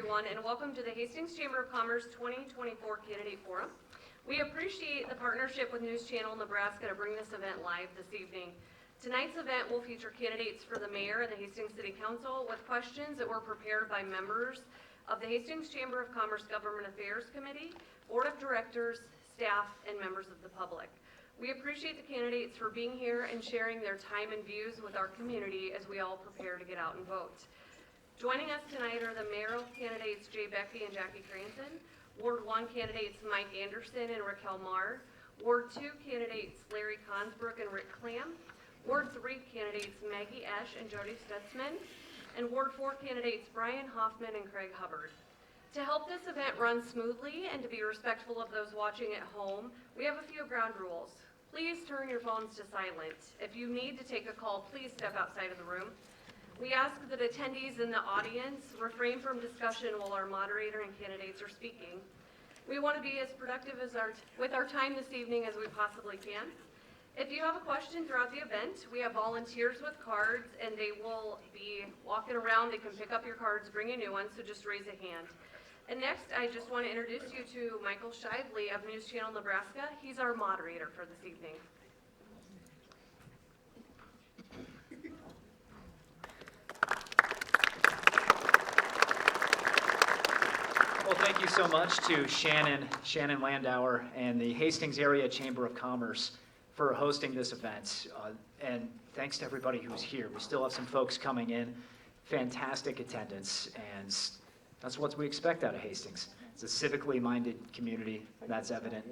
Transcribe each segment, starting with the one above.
everyone, and welcome to the Hastings Chamber of Commerce 2024 Candidate Forum. We appreciate the partnership with News Channel Nebraska to bring this event live this evening. Tonight's event will feature candidates for the mayor and the Hastings City Council with questions that were prepared by members of the Hastings Chamber of Commerce Government Affairs Committee, Board of Directors, staff, and members of the public. We appreciate the candidates for being here and sharing their time and views with our community as we all prepare to get out and vote. Joining us tonight are the mayoral candidates Jay Becky and Jackie Cranton, Ward 1 candidates Mike Anderson and Raquel Marr, Ward 2 candidates Larry Consbrook and Rick Clam, Ward 3 candidates Maggie Esch and Jody Stutzman, and Ward 4 candidates Brian Hoffman and Craig Hubbard. To help this event run smoothly and to be respectful of those watching at home, we have a few ground rules. Please turn your phones to silent. If you need to take a call, please step outside of the room. We ask that attendees in the audience refrain from discussion while our moderator and candidates are speaking. We want to be as productive with our time this evening as we possibly can. If you have a question throughout the event, we have volunteers with cards and they will be walking around. They can pick up your cards, bring a new one, so just raise a hand. And next, I just want to introduce you to Michael Shively of News Channel Nebraska. He's our moderator for this evening. Well, thank you so much to Shannon Landauer and the Hastings Area Chamber of Commerce for hosting this event. And thanks to everybody who's here. We still have some folks coming in. Fantastic attendance, and that's what we expect out of Hastings. It's a civically minded community. That's evident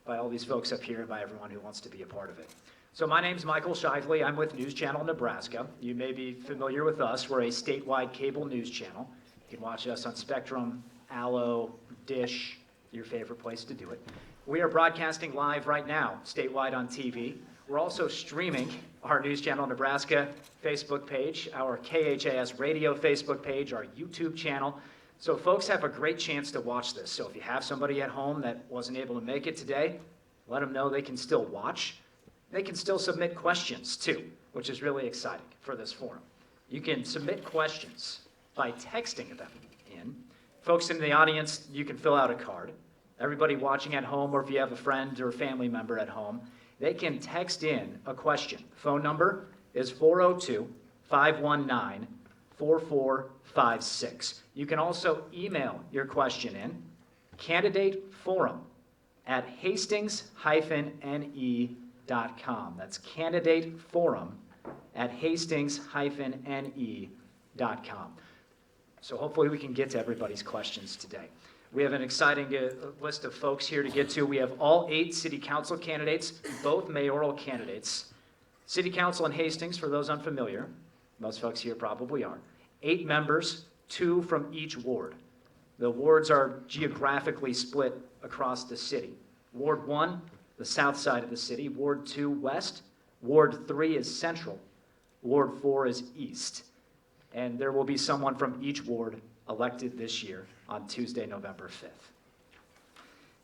by all these folks up here and by everyone who wants to be a part of it. So my name's Michael Shively. I'm with News Channel Nebraska. You may be familiar with us. We're a statewide cable news channel. You can watch us on Spectrum, Allo, Dish, your favorite place to do it. We are broadcasting live right now, statewide on TV. We're also streaming our News Channel Nebraska Facebook page, our KHAS Radio Facebook page, our YouTube channel. So folks have a great chance to watch this. So if you have somebody at home that wasn't able to make it today, let them know they can still watch. They can still submit questions too, which is really exciting for this forum. You can submit questions by texting them in. Folks in the audience, you can fill out a card. Everybody watching at home, or if you have a friend or family member at home, they can text in a question. The phone number is 402-519-4456. You can also email your question in, candidateforum@hastings-ne.com. That's candidateforum@hastings-ne.com. So hopefully we can get to everybody's questions today. We have an exciting list of folks here to get to. We have all 8 city council candidates, both mayoral candidates. City council in Hastings, for those unfamiliar, most folks here probably are. 8 members, 2 from each ward. The wards are geographically split across the city. Ward 1, the south side of the city. Ward 2, west. Ward 3 is central. Ward 4 is east. And there will be someone from each ward elected this year on Tuesday, November 5th.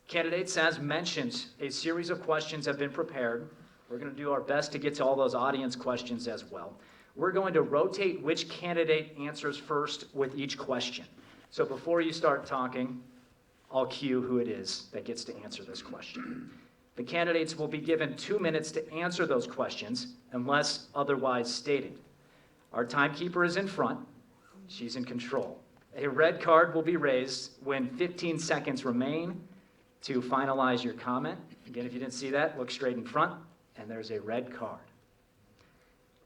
Candidates, as mentioned, a series of questions have been prepared. We're going to do our best to get to all those audience questions as well. We're going to rotate which candidate answers first with each question. So before you start talking, I'll cue who it is that gets to answer this question. The candidates will be given 2 minutes to answer those questions unless otherwise stated. Our timekeeper is in front. She's in control. A red card will be raised when 15 seconds remain to finalize your comment. Again, if you didn't see that, look straight in front, and there's a red card.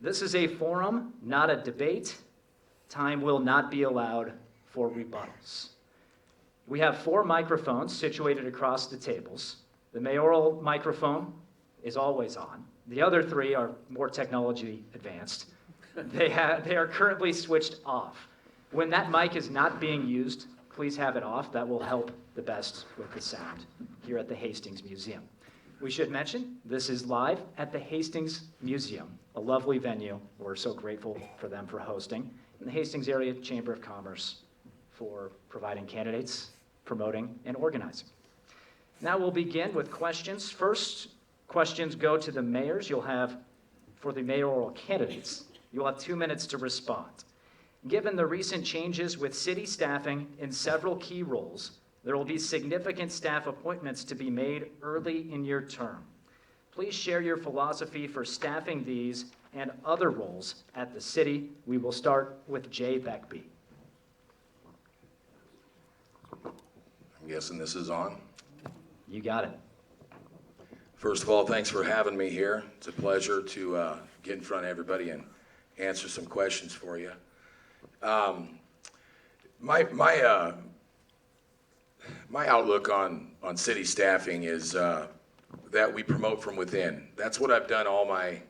This is a forum, not a debate. Time will not be allowed for rebuttals. We have 4 microphones situated across the tables. The mayoral microphone is always on. The other 3 are more technology advanced. They are currently switched off. When that mic is not being used, please have it off. That will help the best with the sound here at the Hastings Museum. We should mention this is live at the Hastings Museum, a lovely venue. We're so grateful for them for hosting, and the Hastings Area Chamber of Commerce for providing candidates, promoting, and organizing. Now we'll begin with questions. First, questions go to the mayors. For the mayoral candidates, you'll have 2 minutes to respond. Given the recent changes with city staffing in several key roles, there will be significant staff appointments to be made early in your term. Please share your philosophy for staffing these and other roles at the city. We will start with Jay Beckby. I'm guessing this is on. You got it. First of all, thanks for having me here. It's a pleasure to get in front of everybody and answer some questions for you. My outlook on city staffing is that we promote from within. That's what I've done all my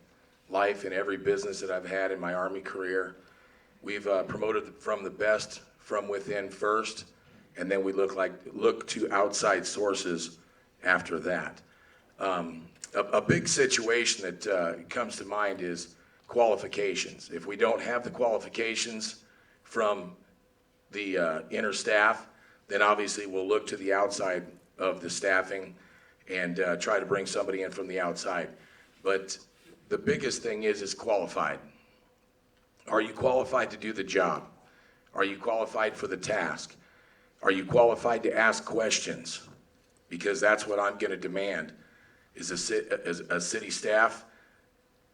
life in every business that I've had in my Army career. We've promoted from the best from within first, and then we look to outside sources after that. A big situation that comes to mind is qualifications. If we don't have the qualifications from the inner staff, then obviously we'll look to the outside of the staffing and try to bring somebody in from the outside. But the biggest thing is qualified. Are you qualified to do the job? Are you qualified for the task? Are you qualified to ask questions? Because that's what I'm going to demand, is a city staff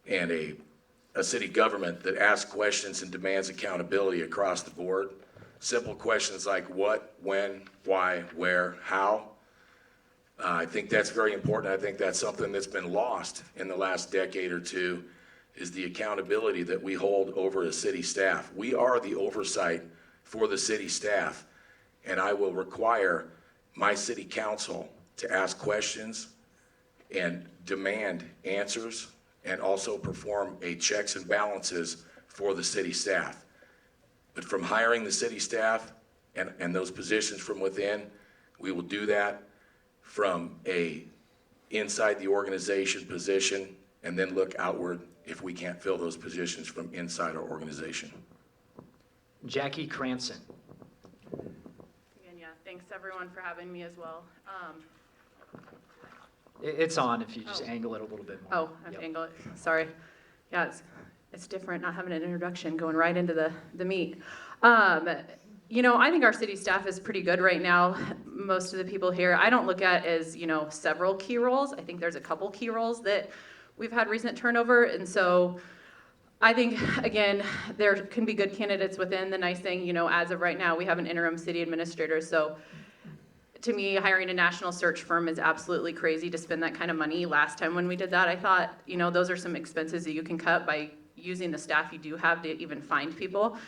and a city government that asks questions and demands accountability across the board. Simple questions like what, when, why, where, how. I think that's very important. I think that's something that's been lost in the last decade or two, is the accountability that we hold over a city staff. We are the oversight for the city staff, and I will require my city council to ask questions and demand answers and also perform a checks and balances for the city staff. But from hiring the city staff and those positions from within, we will do that from a inside the organization position and then look outward if we can't fill those positions from inside our organization. Jackie Cranston. Again, yeah, thanks everyone for having me as well. It's on if you just Oh. angle it a little bit more. I have Yep. to angle it, sorry. Yeah, it's different not having an introduction, going right into the meat. I think our city staff is pretty good right now. Most of the people here, I don't look at as, several key roles. I think there's a couple key roles that we've had recent turnover, and so I think, again, there can be good candidates within. The nice thing, as of right now, we have an interim city administrator, so to me, hiring a national search firm is absolutely crazy to spend that kind of money. Last time when we did that, I thought, those are some expenses that you can cut by using the staff you do have to even find people.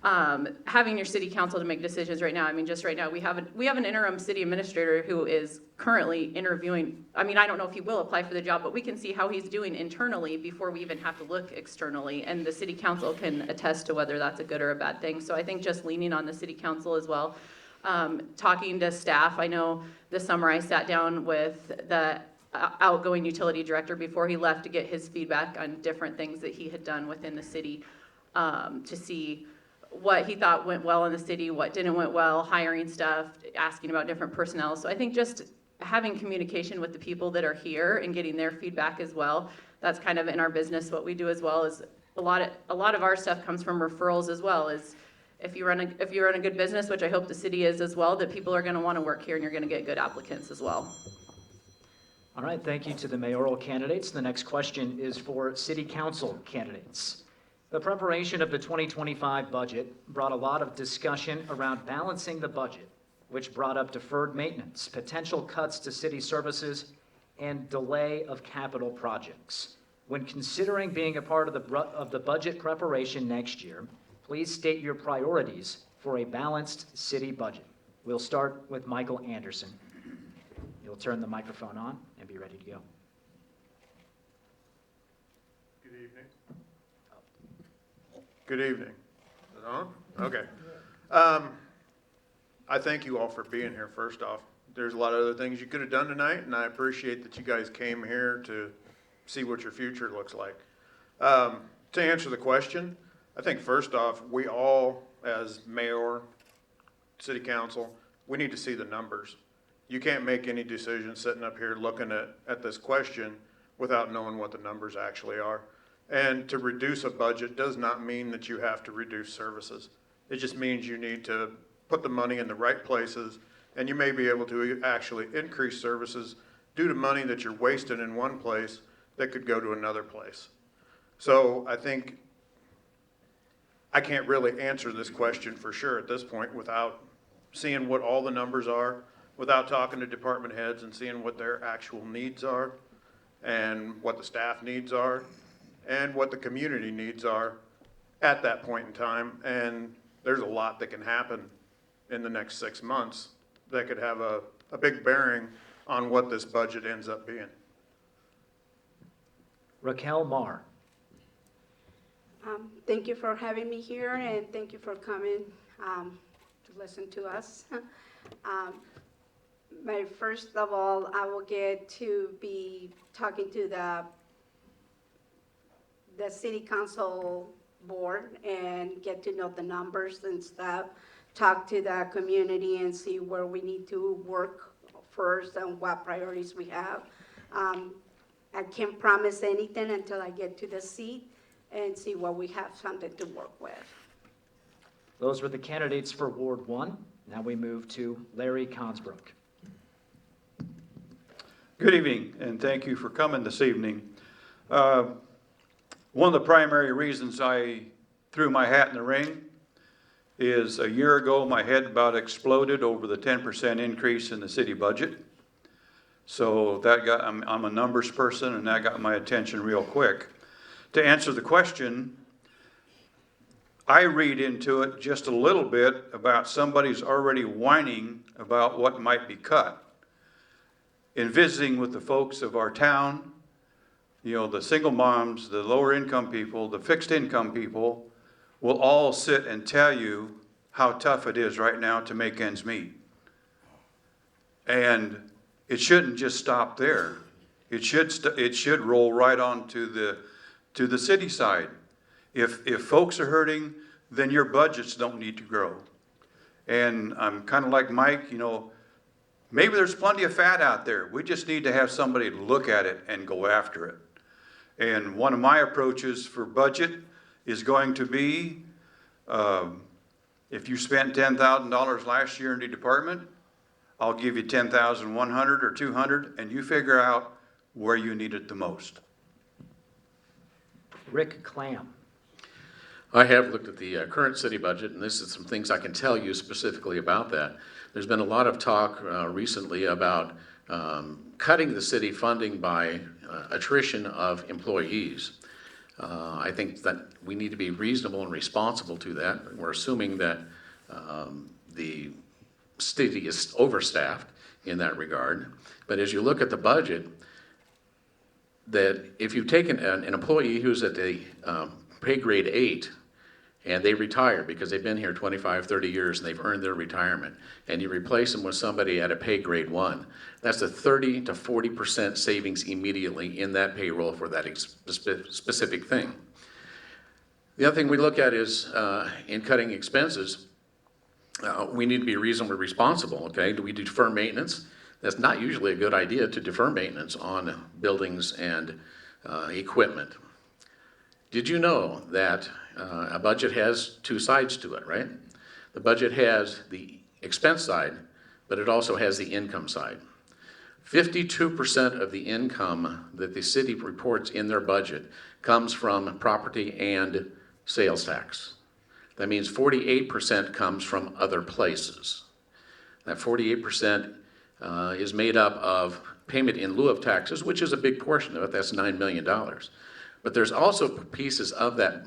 Having your city council to make decisions right now, just right now, we have an interim city administrator who is currently interviewing. I don't know if he will apply for the job, but we can see how he's doing internally before we even have to look externally, and the city council can attest to whether that's a good or a bad thing. So I think just leaning on the city council as well. Talking to staff, I know this summer I sat down with the outgoing utility director before he left to get his feedback on different things that he had done within the city, to see what he thought went well in the city, what didn't went well, hiring stuff, asking about different personnel. So I think just having communication with the people that are here and getting their feedback as well, that's kind of in our business. What we do as well is a lot of our stuff comes from referrals as well. Is if you run a good business, which I hope the city is as well, that people are going to want to work here and you're going to get good applicants as well. All right, thank you to the mayoral candidates. The next question is for city council candidates. The preparation of the 2025 budget brought a lot of discussion around balancing the budget, which brought up deferred maintenance, potential cuts to city services, and delay of capital projects. When considering being a part of the budget preparation next year, please state your priorities for a balanced city budget. We'll start with Michael Anderson. You'll turn the microphone on and be ready to go. Good evening. Good evening. Is it on? Okay. I thank you all for being here, first off. There's a lot of other things you could have done tonight, and I appreciate that you guys came here to see what your future looks like. To answer the question, I think first off, we all, as mayor, city council, we need to see the numbers. You can't make any decision sitting up here looking at this question without knowing what the numbers actually are. And to reduce a budget does not mean that you have to reduce services. It just means you need to put the money in the right places, and you may be able to actually increase services due to money that you're wasting in one place that could go to another place. So I think I can't really answer this question for sure at this point without seeing what all the numbers are, without talking to department heads and seeing what their actual needs are, and what the staff needs are, and what the community needs are at that point in time. And there's a lot that can happen in the next 6 months that could have a big bearing on what this budget ends up being. Raquel Marr. Thank you for having me here, and thank you for coming to listen to us. First of all, I will get to be talking to the city council board and get to know the numbers and stuff, talk to the community and see where we need to work first and what priorities we have. I can't promise anything until I get to the seat and see what we have something to work with. Those were the candidates for Ward 1. Now we move to Larry Consbrook. Good evening, and thank you for coming this evening. One of the primary reasons I threw my hat in the ring is a year ago, my head about exploded over the 10% increase in the city budget. So I'm a numbers person, and that got my attention real quick. To answer the question, I read into it just a little bit about somebody's already whining about what might be cut. In visiting with the folks of our town, the single moms, the lower income people, the fixed income people will all sit and tell you how tough it is right now to make ends meet. And it shouldn't just stop there. It should roll right on to the city side. If folks are hurting, then your budgets don't need to grow. And I'm kind of like Mike, maybe there's plenty of fat out there. We just need to have somebody look at it and go after it. And one of my approaches for budget is going to be, if you spent $10,000 last year in the department, I'll give you $10,100 or $200, and you figure out where you need it the most. Rick Clam. I have looked at the current city budget, and this is some things I can tell you specifically about that. There's been a lot of talk recently about cutting the city funding by attrition of employees. I think that we need to be reasonable and responsible to that. We're assuming that the city is overstaffed in that regard. But as you look at the budget, that if you take an employee who's at the pay grade 8 and they retire because they've been here 25, 30 years and they've earned their retirement, and you replace them with somebody at a pay grade 1, that's a 30 to 40% savings immediately in that payroll for that specific thing. The other thing we look at is in cutting expenses, we need to be reasonably responsible, okay? Do we defer maintenance? That's not usually a good idea to defer maintenance on buildings and equipment. Did you know that a budget has two sides to it, right? The budget has the expense side, but it also has the income side. 52% of the income that the city reports in their budget comes from property and sales tax. That means 48% comes from other places. That 48% is made up of payment in lieu of taxes, which is a big portion of it. That's $9 million. But there's also pieces of that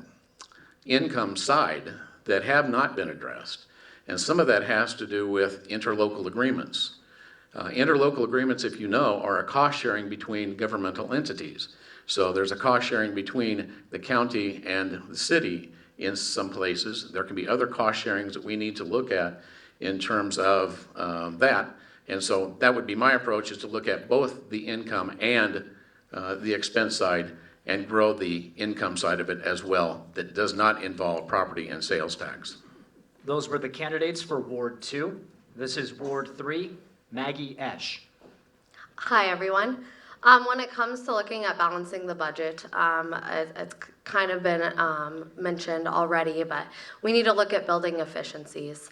income side that have not been addressed. And some of that has to do with interlocal agreements. Interlocal agreements, if you know, are a cost sharing between governmental entities. So there's a cost sharing between the county and the city in some places. There can be other cost sharings that we need to look at in terms of that. And so that would be my approach, is to look at both the income and the expense side and grow the income side of it as well that does not involve property and sales tax. Those were the candidates for Ward 2. This is Ward 3, Maggie Esch. Hi, everyone. When it comes to looking at balancing the budget, it's kind of been mentioned already, but we need to look at building efficiencies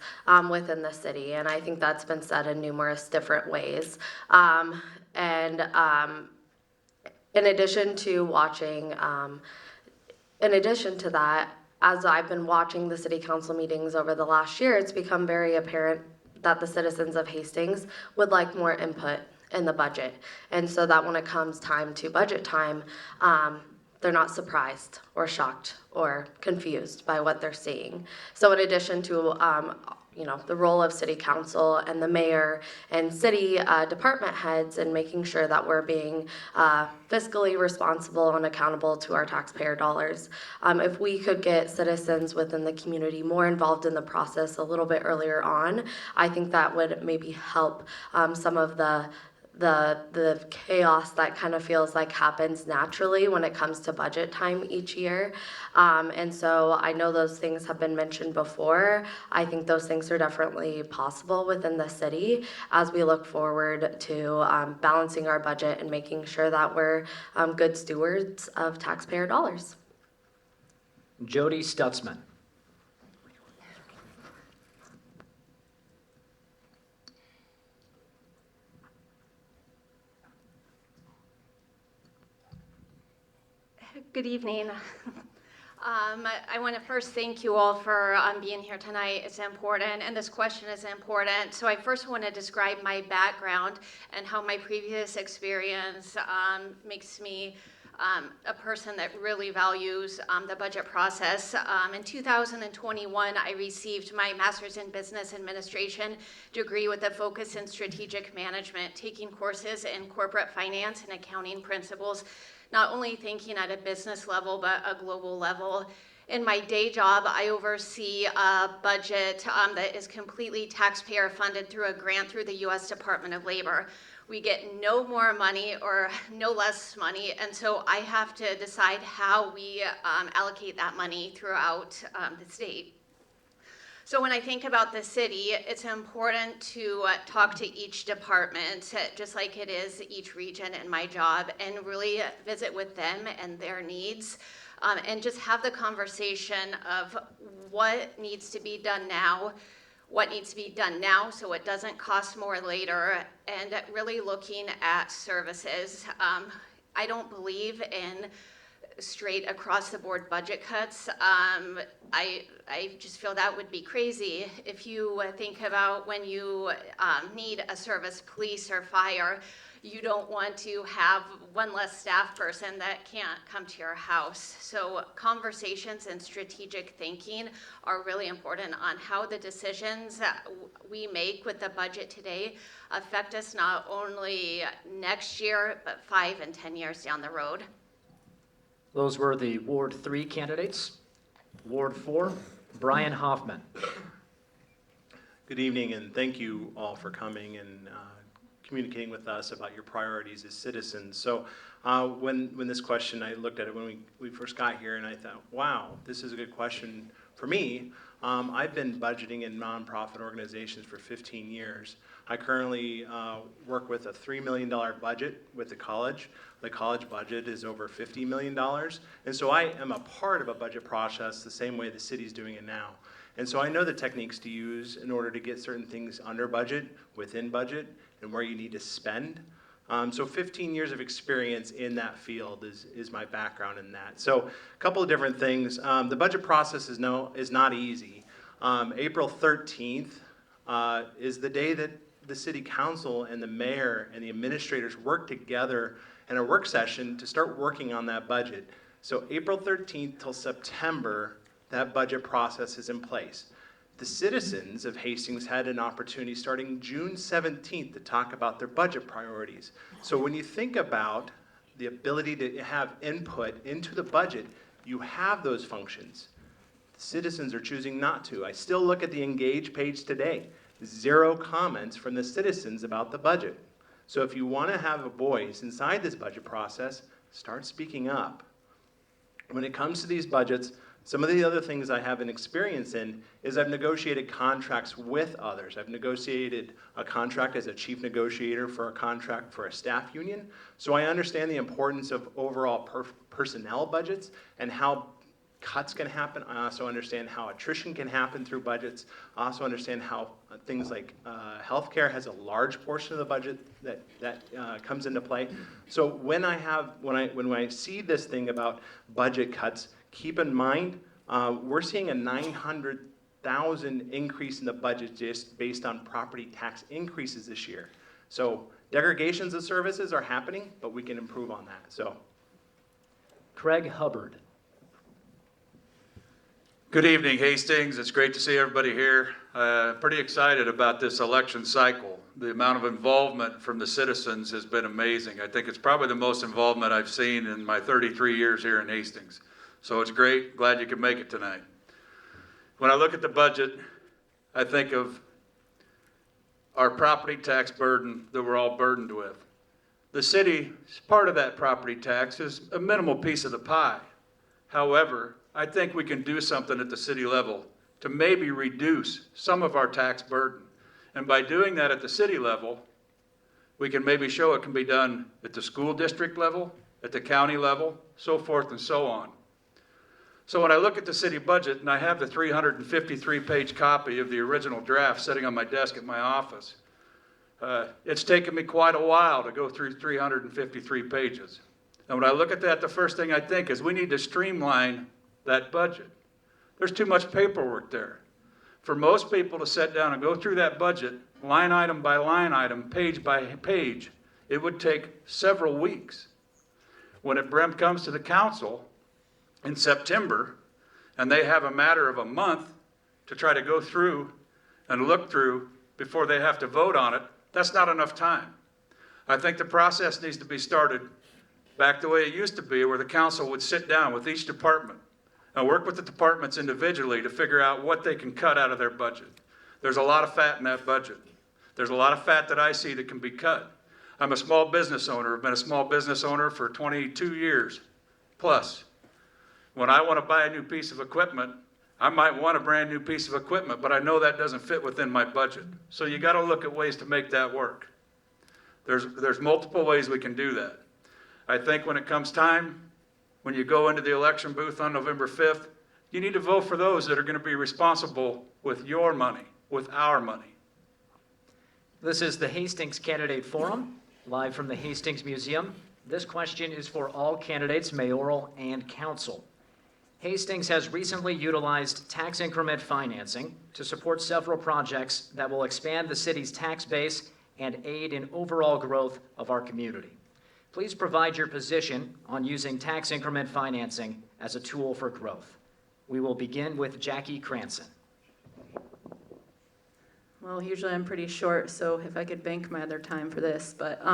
within the city, and I think that's been said in numerous different ways. In addition to watching, in addition to that, as I've been watching the city council meetings over the last year, it's become very apparent that the citizens of Hastings would like more input in the budget. And so that when it comes time to budget time, they're not surprised or shocked or confused by what they're seeing. So in addition to the role of city council and the mayor and city department heads and making sure that we're being fiscally responsible and accountable to our taxpayer dollars. If we could get citizens within the community more involved in the process a little bit earlier on, I think that would maybe help some of the chaos that kind of feels like happens naturally when it comes to budget time each year. And so I know those things have been mentioned before. I think those things are definitely possible within the city as we look forward to balancing our budget and making sure that we're good stewards of taxpayer dollars. Jody Stutzman. Good evening. I want to first thank you all for being here tonight. It's important, and this question is important. So I first want to describe my background and how my previous experience makes me a person that really values the budget process. In 2021, I received my Master's in Business Administration degree with a focus in strategic management, taking courses in corporate finance and accounting principles, not only thinking at a business level, but a global level. In my day job, I oversee a budget that is completely taxpayer funded through a grant through the U.S. Department of Labor. We get no more money or no less money, and so I have to decide how we allocate that money throughout the state. So when I think about the city, it's important to talk to each department, just like it is each region in my job, and really visit with them and their needs, and just have the conversation of what needs to be done now, so it doesn't cost more later, and really looking at services. I don't believe in straight across the board budget cuts. I just feel that would be crazy. If you think about when you need a service, police or fire, you don't want to have one less staff person that can't come to your house. So conversations and strategic thinking are really important on how the decisions that we make with the budget today affect us not only next year, but 5 and 10 years down the road. Those were the Ward 3 candidates. Ward 4, Brian Hoffman. Good evening, and thank you all for coming and communicating with us about your priorities as citizens. So when this question, I looked at it when we first got here, and I thought, wow, this is a good question for me. I've been budgeting in nonprofit organizations for 15 years. I currently work with a $3 million budget with the college. The college budget is over $50 million. And so I am a part of a budget process the same way the city's doing it now. And so I know the techniques to use in order to get certain things under budget, within budget, and where you need to spend. So 15 years of experience in that field is my background in that. So a couple of different things. The budget process is not easy. April 13th is the day that the city council and the mayor and the administrators work together in a work session to start working on that budget. So April 13th till September, that budget process is in place. The citizens of Hastings had an opportunity starting June 17th to talk about their budget priorities. So when you think about the ability to have input into the budget, you have those functions. The citizens are choosing not to. I still look at the Engage page today. 0 comments from the citizens about the budget. So if you want to have a voice inside this budget process, start speaking up. When it comes to these budgets, Some of the other things I have an experience in is I've negotiated contracts with others. I've negotiated a contract as a chief negotiator for a contract for a staff union. So I understand the importance of overall personnel budgets and how cuts can happen. I also understand how attrition can happen through budgets. I also understand how things like healthcare has a large portion of the budget that comes into play. So when I see this thing about budget cuts, keep in mind we're seeing a 900,000 increase in the budget just based on property tax increases this year. So degradations of services are happening, but we can improve on that. So, Craig Hubbard. Good evening, Hastings. It's great to see everybody here. Pretty excited about this election cycle. The amount of involvement from the citizens has been amazing. I think it's probably the most involvement I've seen in my 33 years here in Hastings. So it's great. Glad you could make it tonight. When I look at the budget, I think of our property tax burden that we're all burdened with. The city, part of that property tax, is a minimal piece of the pie. However, I think we can do something at the city level to maybe reduce some of our tax burden. And by doing that at the city level, we can maybe show it can be done at the school district level, at the county level, so forth and so on. So when I look at the city budget, and I have the 353-page copy of the original draft sitting on my desk at my office, it's taken me quite a while to go through 353 pages. And when I look at that, the first thing I think is we need to streamline that budget. There's too much paperwork there. For most people to sit down and go through that budget, line item by line item, page by page, it would take several weeks. When it comes to the council in September, and they have a matter of a month to try to go through and look through before they have to vote on it, that's not enough time. I think the process needs to be started back the way it used to be, where the council would sit down with each department and work with the departments individually to figure out what they can cut out of their budget. There's a lot of fat in that budget. There's a lot of fat that I see that can be cut. I'm a small business owner. I've been a small business owner for 22 years plus. When I want to buy a new piece of equipment, I might want a brand new piece of equipment, but I know that doesn't fit within my budget. So you got to look at ways to make that work. There's multiple ways we can do that. I think when it comes time, when you go into the election booth on November 5th, you need to vote for those that are going to be responsible with your money, with our money. This is the Hastings Candidate Forum, live from the Hastings Museum. This question is for all candidates, mayoral and council. Hastings has recently utilized tax increment financing to support several projects that will expand the city's tax base and aid in overall growth of our community. Please provide your position on using tax increment financing as a tool for growth. We will begin with Jackie Cranston. Well, usually I'm pretty short, so if I could bank my other time for this, but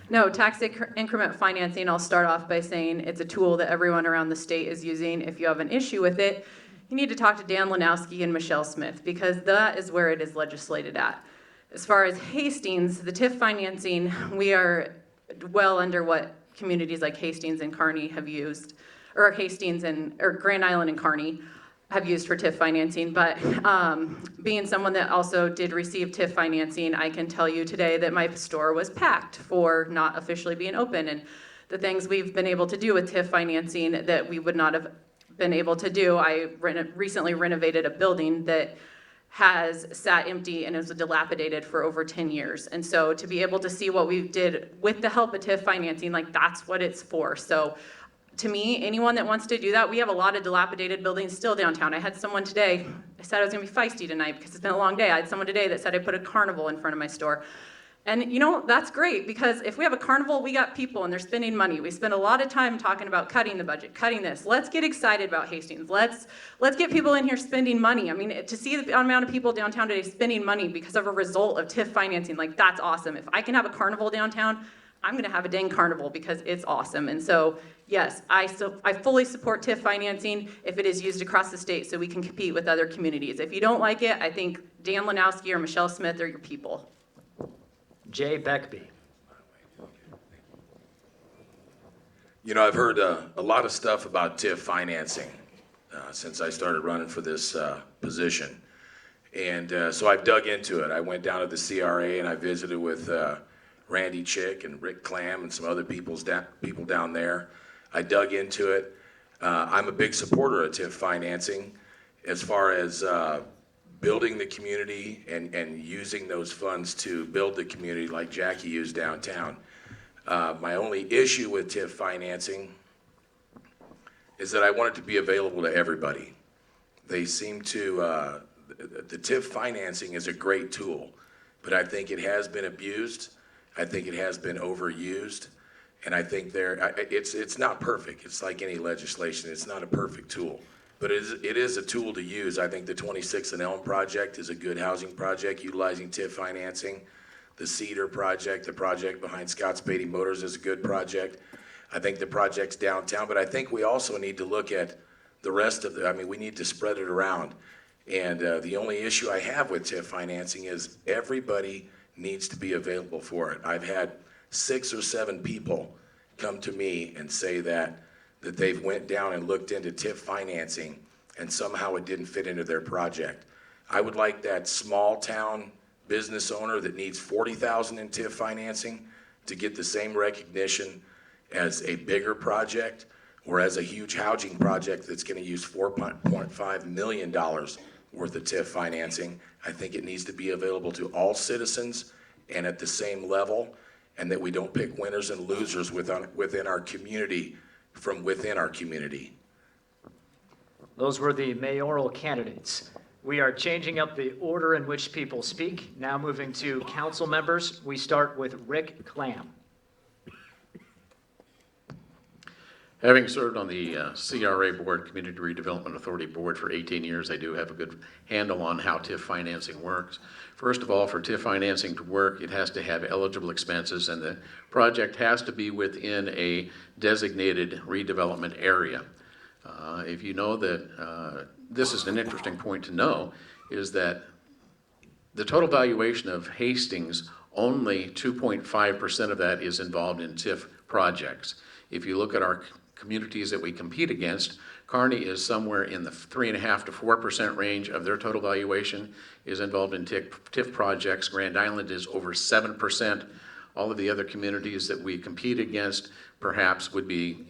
no, tax increment financing, I'll start off by saying it's a tool that everyone around the state is using. If you have an issue with it, you need to talk to Dan Lanowski and Michelle Smith, because that is where it is legislated at. As far as Hastings, the TIF financing, we are well under what communities like Hastings and Kearney have used, or Grand Island and Kearney have used for TIF financing. But being someone that also did receive TIF financing, I can tell you today that my store was packed for not officially being open. And the things we've been able to do with TIF financing that we would not have been able to do, I recently renovated a building that has sat empty and is dilapidated for over 10 years. And so to be able to see what we did with the help of TIF financing, like that's what it's for. So to me, anyone that wants to do that, we have a lot of dilapidated buildings still downtown. I had someone today, I said I was gonna be feisty tonight because it's been a long day. I had someone today that said I put a carnival in front of my store. And you know, that's great, because if we have a carnival, we got people and they're spending money. We spend a lot of time talking about cutting the budget, cutting this. Let's get excited about Hastings. Let's get people in here spending money. I mean, to see the amount of people downtown today spending money because of a result of TIF financing, like that's awesome. If I can have a carnival downtown, I'm gonna have a dang carnival because it's awesome. And so, yes, I fully support TIF financing if it is used across the state so we can compete with other communities. If you don't like it, I think Dan Lanowski or Michelle Smith are your people. Jay Beckby. You know, I've heard a lot of stuff about TIF financing, since I started running for this position. And so I've dug into it. I went down to the CRA and I visited with Randy Chick and Rick Clam and some other people down there. I dug into it. I'm a big supporter of TIF financing as far as building the community and using those funds to build the community like Jackie used downtown. My only issue with TIF financing is that I want it to be available to everybody. They seem to, the TIF financing is a great tool, but I think it has been abused. I think it has been overused. And I think it's not perfect. It's like any legislation. It's not a perfect tool, but it is a tool to use. I think the 26 and Elm project is a good housing project utilizing TIF financing. The Cedar project, the project behind Scotts Beatty Motors is a good project. I think the projects downtown, but I think we also need to look at the rest of we need to spread it around. And the only issue I have with TIF financing is everybody needs to be available for it. I've had 6 or 7 people come to me and say that they've went down and looked into TIF financing and somehow it didn't fit into their project. I would like that small town business owner that needs $40,000 in TIF financing to get the same recognition as a bigger project or as a huge housing project that's going to use $4.5 million worth of TIF financing. I think it needs to be available to all citizens and at the same level, and that we don't pick winners and losers within our community from within our community. Those were the mayoral candidates. We are changing up the order in which people speak. Now moving to council members. We start with Rick Clam. Having served on the CRA Board, Community Redevelopment Authority Board for 18 years, I do have a good handle on how TIF financing works. First of all, for TIF financing to work, it has to have eligible expenses and the project has to be within a designated redevelopment area. If you know that, this is an interesting point to know, is that the total valuation of Hastings, only 2.5% of that is involved in TIF projects. If you look at our communities that we compete against, Kearney is somewhere in the 3.5% to 4% range of their total valuation is involved in TIF projects. Grand Island is over 7%. All of the other communities that we compete against perhaps would be,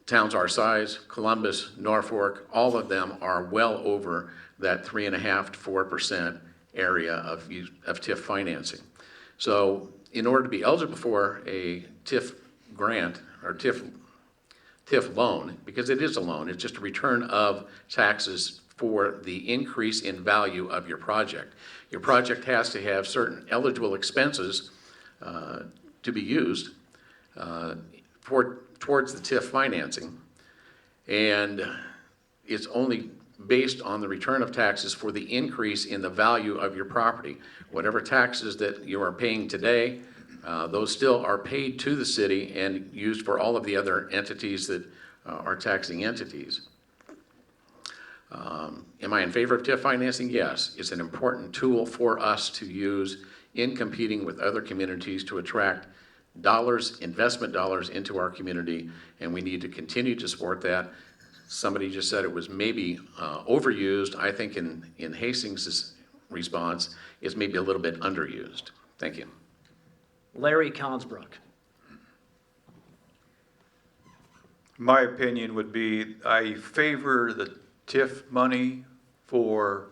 towns our size, Columbus, Norfolk, all of them are well over that 3.5% to 4% area of TIF financing. So in order to be eligible for a TIF grant or TIF loan, because it is a loan, it's just a return of taxes for the increase in value of your project. Your project has to have certain eligible expenses to be used towards the TIF financing, and it's only based on the return of taxes for the increase in the value of your property. Whatever taxes that you are paying today, those still are paid to the city and used for all of the other entities that are taxing entities. Am I in favor of TIF financing? Yes. It's an important tool for us to use in competing with other communities to attract dollars, investment dollars into our community, and we need to continue to support that. Somebody just said it was maybe overused. I think in Hastings' response, it's maybe a little bit underused. Thank you. Larry Consbrook. My opinion would be I favor the TIF money for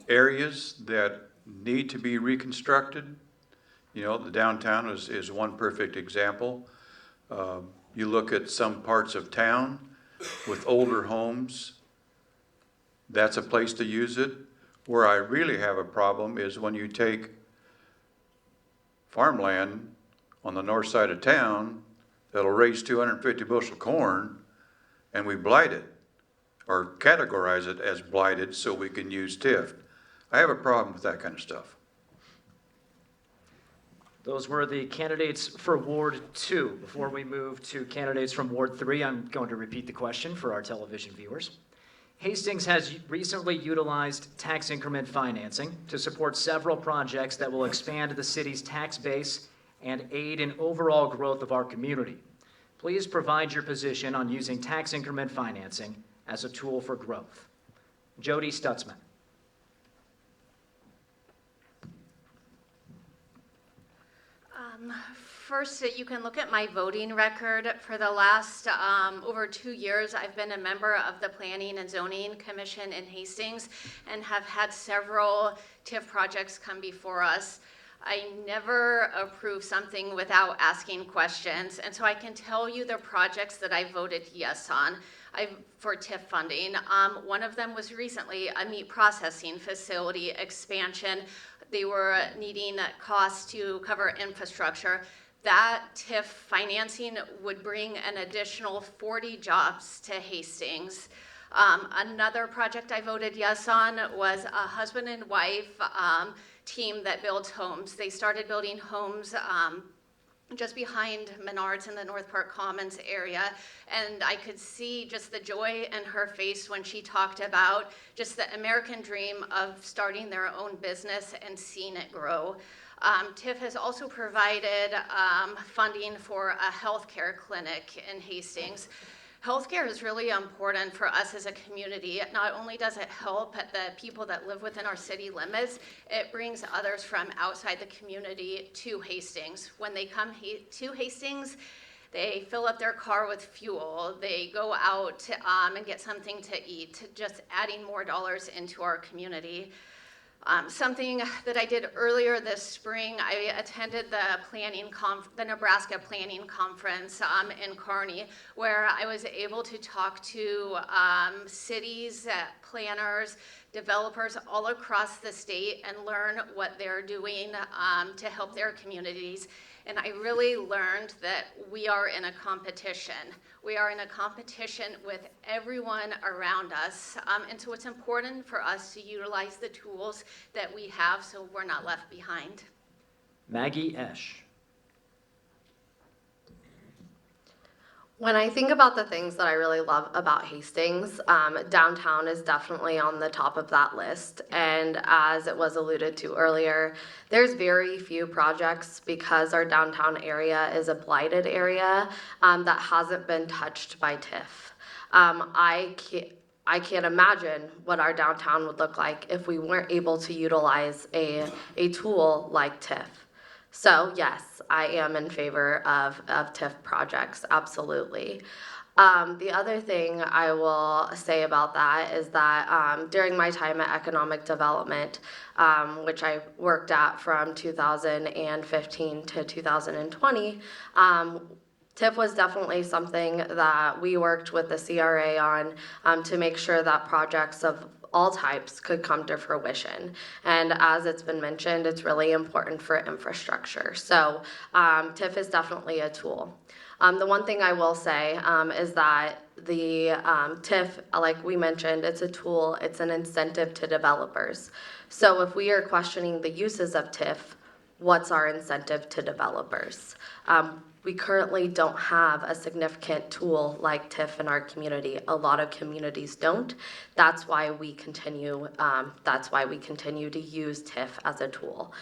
areas that need to be reconstructed. The downtown is one perfect example. You look at some parts of town with older homes, that's a place to use it. Where I really have a problem is when you take farmland on the north side of town that'll raise 250 bushel corn and we blight it or categorize it as blighted so we can use TIF. I have a problem with that kind of stuff. Those were the candidates for Ward 2. Before we move to candidates from Ward 3, I'm going to repeat the question for our television viewers. Hastings has recently utilized tax increment financing to support several projects that will expand the city's tax base and aid in overall growth of our community. Please provide your position on using tax increment financing as a tool for growth. Jody Stutzman. First, you can look at my voting record. For the last over 2 years, I've been a member of the Planning and Zoning Commission in Hastings and have had several TIF projects come before us. I never approve something without asking questions, and so I can tell you the projects that I voted yes on for TIF funding. One of them was recently a meat processing facility expansion. They were needing costs to cover infrastructure. That TIF financing would bring an additional 40 jobs to Hastings. Another project I voted yes on was a husband and wife team that builds homes. They started building homes just behind Menards in the North Park Commons area, and I could see just the joy in her face when she talked about just the American dream of starting their own business and seeing it grow. TIF has also provided funding for a healthcare clinic in Hastings. Healthcare is really important for us as a community. Not only does it help the people that live within our city limits, it brings others from outside the community to Hastings. When they come to Hastings, they fill up their car with fuel. They go out and get something to eat, just adding more dollars into our community. Something that I did earlier this spring, I attended the Nebraska Planning Conference in Kearney, where I was able to talk to cities, planners, developers all across the state and learn what they're doing to help their communities. And I really learned that we are in a competition. We are in a competition with everyone around us. And so it's important for us to utilize the tools that we have so we're not left behind. Maggie Esch. When I think about the things that I really love about Hastings, downtown is definitely on the top of that list. And as it was alluded to earlier, there's very few projects because our downtown area is a blighted area that hasn't been touched by TIF. I can't imagine what our downtown would look like if we weren't able to utilize a tool like TIF. So yes, I am in favor of TIF projects, absolutely. The other thing I will say about that is that during my time at economic development, which I worked at from 2015 to 2020, TIF was definitely something that we worked with the CRA on to make sure that projects of all types could come to fruition. And as it's been mentioned, it's really important for infrastructure. So TIF is definitely a tool. The one thing I will say is that the TIF, like we mentioned, it's a tool, it's an incentive to developers. So if we are questioning the uses of TIF, what's our incentive to developers? We currently don't have a significant tool like TIF in our community. A lot of communities don't. That's why we continue to use TIF as a tool.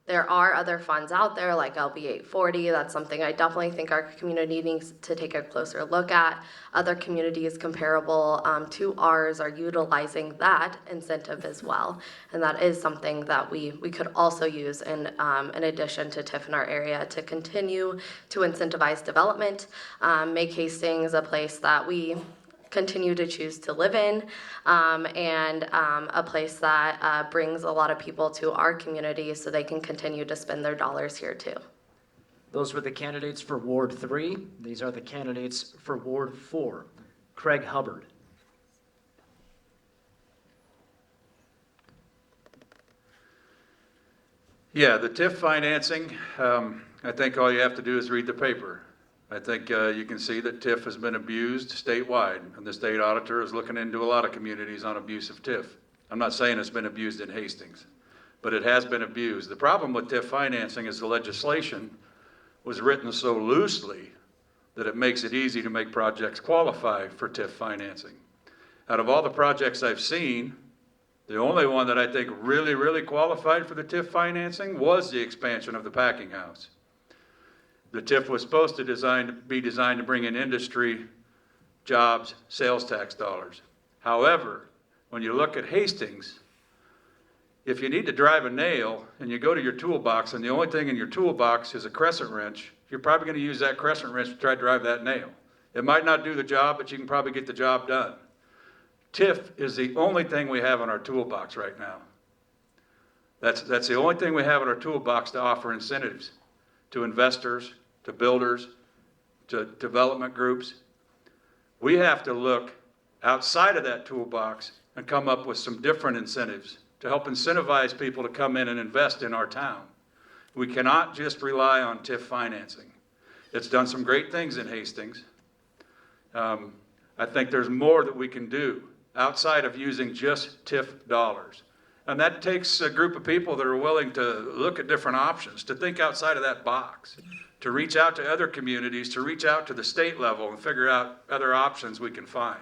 There are other funds out there like LB 840. That's something I definitely think our community needs to take a closer look at. Other communities comparable to ours are utilizing that incentive as well. And that is something that we could also use in addition to TIF in our area to continue to incentivize development, make Hastings a place that we continue to choose to live in, and a place that brings a lot of people to our community so they can continue to spend their dollars here too. Those were the candidates for Ward 3. These are the candidates for Ward 4. Craig Hubbard. Yeah, the TIF financing, I think all you have to do is read the paper. I think you can see that TIF has been abused statewide, and the state auditor is looking into a lot of communities on abuse of TIF. I'm not saying it's been abused in Hastings, but it has been abused. The problem with TIF financing is the legislation was written so loosely that it makes it easy to make projects qualify for TIF financing. Out of all the projects I've seen, the only one that I think really qualified for the TIF financing was the expansion of the packing house. The TIF was supposed to be designed to bring in industry, jobs, sales tax dollars. However, when you look at Hastings, if you need to drive a nail and you go to your toolbox and the only thing in your toolbox is a crescent wrench, you're probably going to use that crescent wrench to try to drive that nail. It might not do the job, but you can probably get the job done. TIF is the only thing we have in our toolbox right now. That's the only thing we have in our toolbox to offer incentives to investors, to builders, to development groups. We have to look outside of that toolbox and come up with some different incentives to help incentivize people to come in and invest in our town. We cannot just rely on TIF financing. It's done some great things in Hastings. I think there's more that we can do outside of using just TIF dollars. And that takes a group of people that are willing to look at different options, to think outside of that box, to reach out to other communities, to reach out to the state level and figure out other options we can find.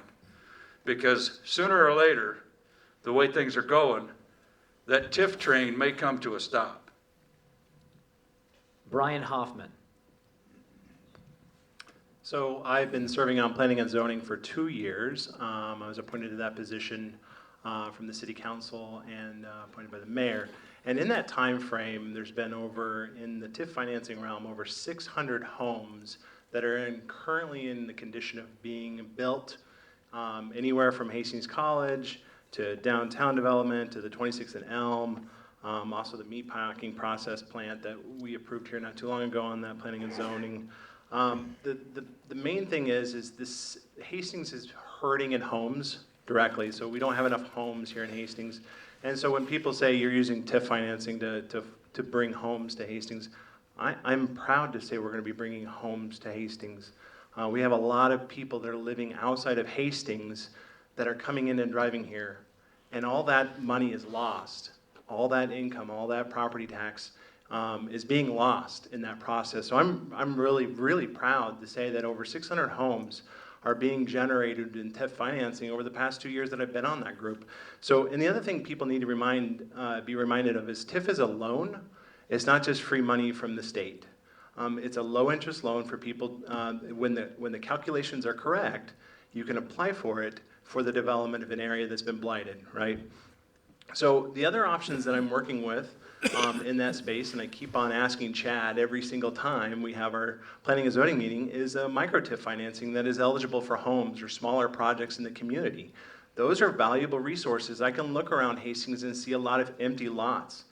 Because sooner or later, the way things are going, that TIF train may come to a stop. Brian Hoffman. So I've been serving on planning and zoning for 2 years. I was appointed to that position from the city council and appointed by the mayor. And in that time frame, there's been in the TIF financing realm, over 600 homes that are currently in the condition of being built, anywhere from Hastings College to downtown development to the 26th and Elm, also the meatpacking process plant that we approved here not too long ago on that planning and zoning. The main thing is this Hastings is hurting in homes directly, so we don't have enough homes here in Hastings. And so when people say you're using TIF financing to bring homes to Hastings, I'm proud to say we're going to be bringing homes to Hastings. We have a lot of people that are living outside of Hastings that are coming in and driving here, and all that money is lost. All that income, all that property tax is being lost in that process. So I'm really, really proud to say that over 600 homes are being generated in TIF financing over the past 2 years that I've been on that group. So, and the other thing people need to be reminded of is TIF is a loan. It's not just free money from the state. It's a low interest loan for people. When the calculations are correct, you can apply for it for the development of an area that's been blighted, right? So the other options that I'm working with in that space, and I keep on asking Chad every single time we have our planning and zoning meeting, is a micro TIF financing that is eligible for homes or smaller projects in the community. Those are valuable resources. I can look around Hastings and see a lot of empty lots.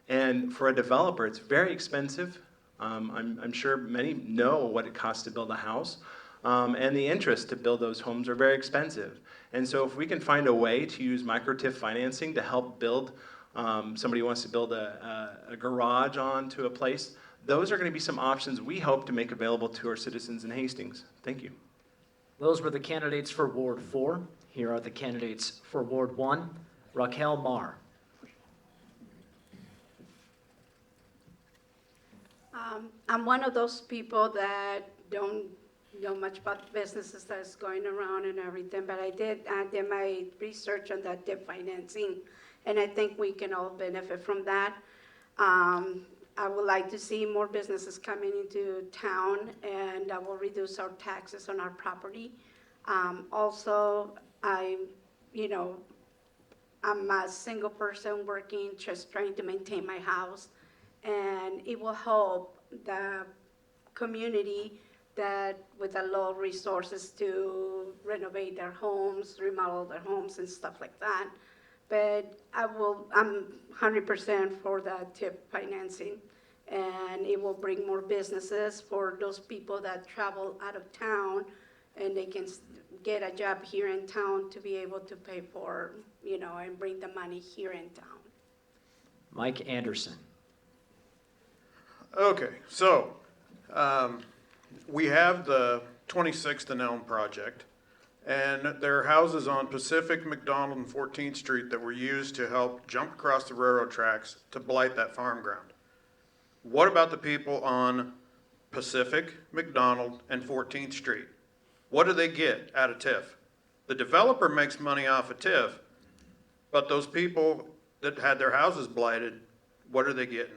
And for a developer, it's very expensive. I'm sure many know what it costs to build a house. And the interest to build those homes are very expensive. And so if we can find a way to use micro TIF financing to help build, somebody wants to build a garage onto a place, those are going to be some options we hope to make available to our citizens in Hastings. Thank you. Those were the candidates for Ward 4. Here are the candidates for Ward 1. Raquel Marr. I'm one of those people that don't know much about the businesses that's going around and everything, but I did my research on that TIF financing, and I think we can all benefit from that. I would like to see more businesses coming into town, and that will reduce our taxes on our property. Also, I'm a single person working, just trying to maintain my house, and it will help the community that with the low resources to renovate their homes, remodel their homes and stuff like that. But I'm 100% for the TIF financing, and it will bring more businesses for those people that travel out of town, and they can get a job here in town to be able to pay for, and bring the money here in town. Mike Anderson. Okay, so we have the 26th and Elm project, and there are houses on Pacific, McDonald, and 14th Street that were used to help jump across the railroad tracks to blight that farm ground. What about the people on Pacific, McDonald, and 14th Street? What do they get out of TIF? The developer makes money off of TIF, but those people that had their houses blighted, what are they getting?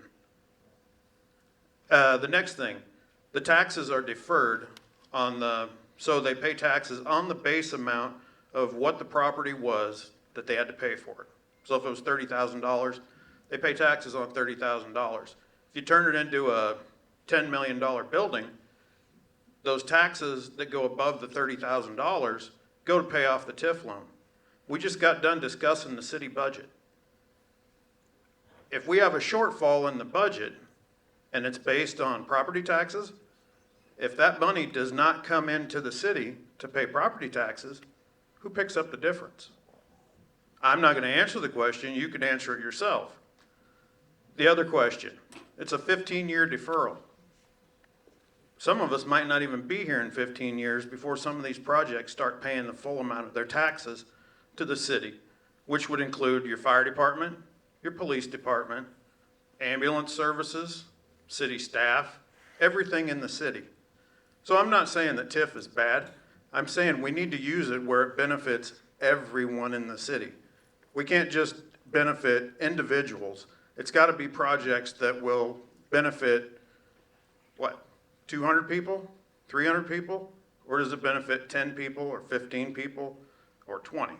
The next thing, the taxes are deferred so they pay taxes on the base amount of what the property was that they had to pay for it. So if it was $30,000, they pay taxes on $30,000. If you turn it into a $10 million building, those taxes that go above the $30,000 go to pay off the TIF loan. We just got done discussing the city budget. If we have a shortfall in the budget and it's based on property taxes, if that money does not come into the city to pay property taxes, who picks up the difference? I'm not going to answer the question. You can answer it yourself. The other question, it's a 15-year deferral. Some of us might not even be here in 15 years before some of these projects start paying the full amount of their taxes to the city, which would include your fire department, your police department, ambulance services, city staff, everything in the city. So I'm not saying that TIF is bad. I'm saying we need to use it where it benefits everyone in the city. We can't just benefit individuals. It's got to be projects that will benefit, 200 people, 300 people? Or does it benefit 10 people or 15 people or 20?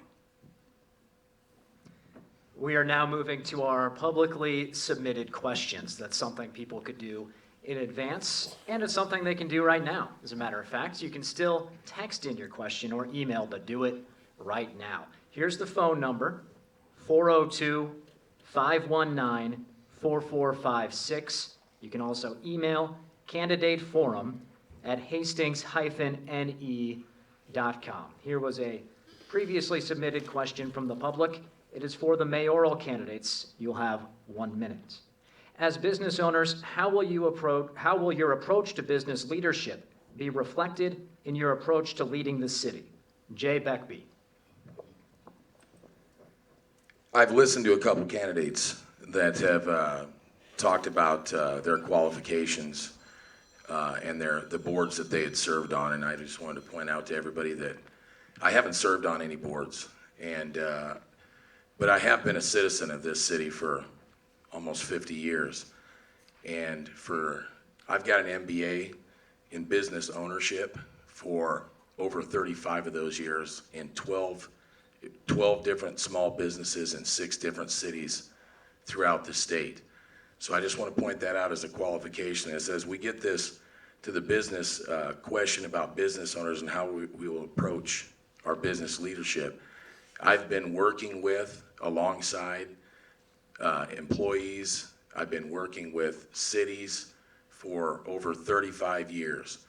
We are now moving to our publicly submitted questions. That's something people could do in advance, and it's something they can do right now. As a matter of fact, you can still text in your question or email, but do it right now. Here's the phone number, 402-519-4456. You can also email candidateforum@hastings-ne.com. Here was a previously submitted question from the public. It is for the mayoral candidates. You'll have 1 minute. As business owners, how will your approach to business leadership be reflected in your approach to leading the city? Jay Beckby. I've listened to a couple candidates that have talked about their qualifications and the boards that they had served on, and I just wanted to point out to everybody that I haven't served on any boards, but I have been a citizen of this city for almost 50 years, and I've got an MBA in business ownership for over 35 of those years in 12 different small businesses in 6 different cities throughout the state. So I just want to point that out as a qualification. As we get this to the business question about business owners and how we will approach our business leadership, I've been working alongside employees. I've been working with cities for over 35 years.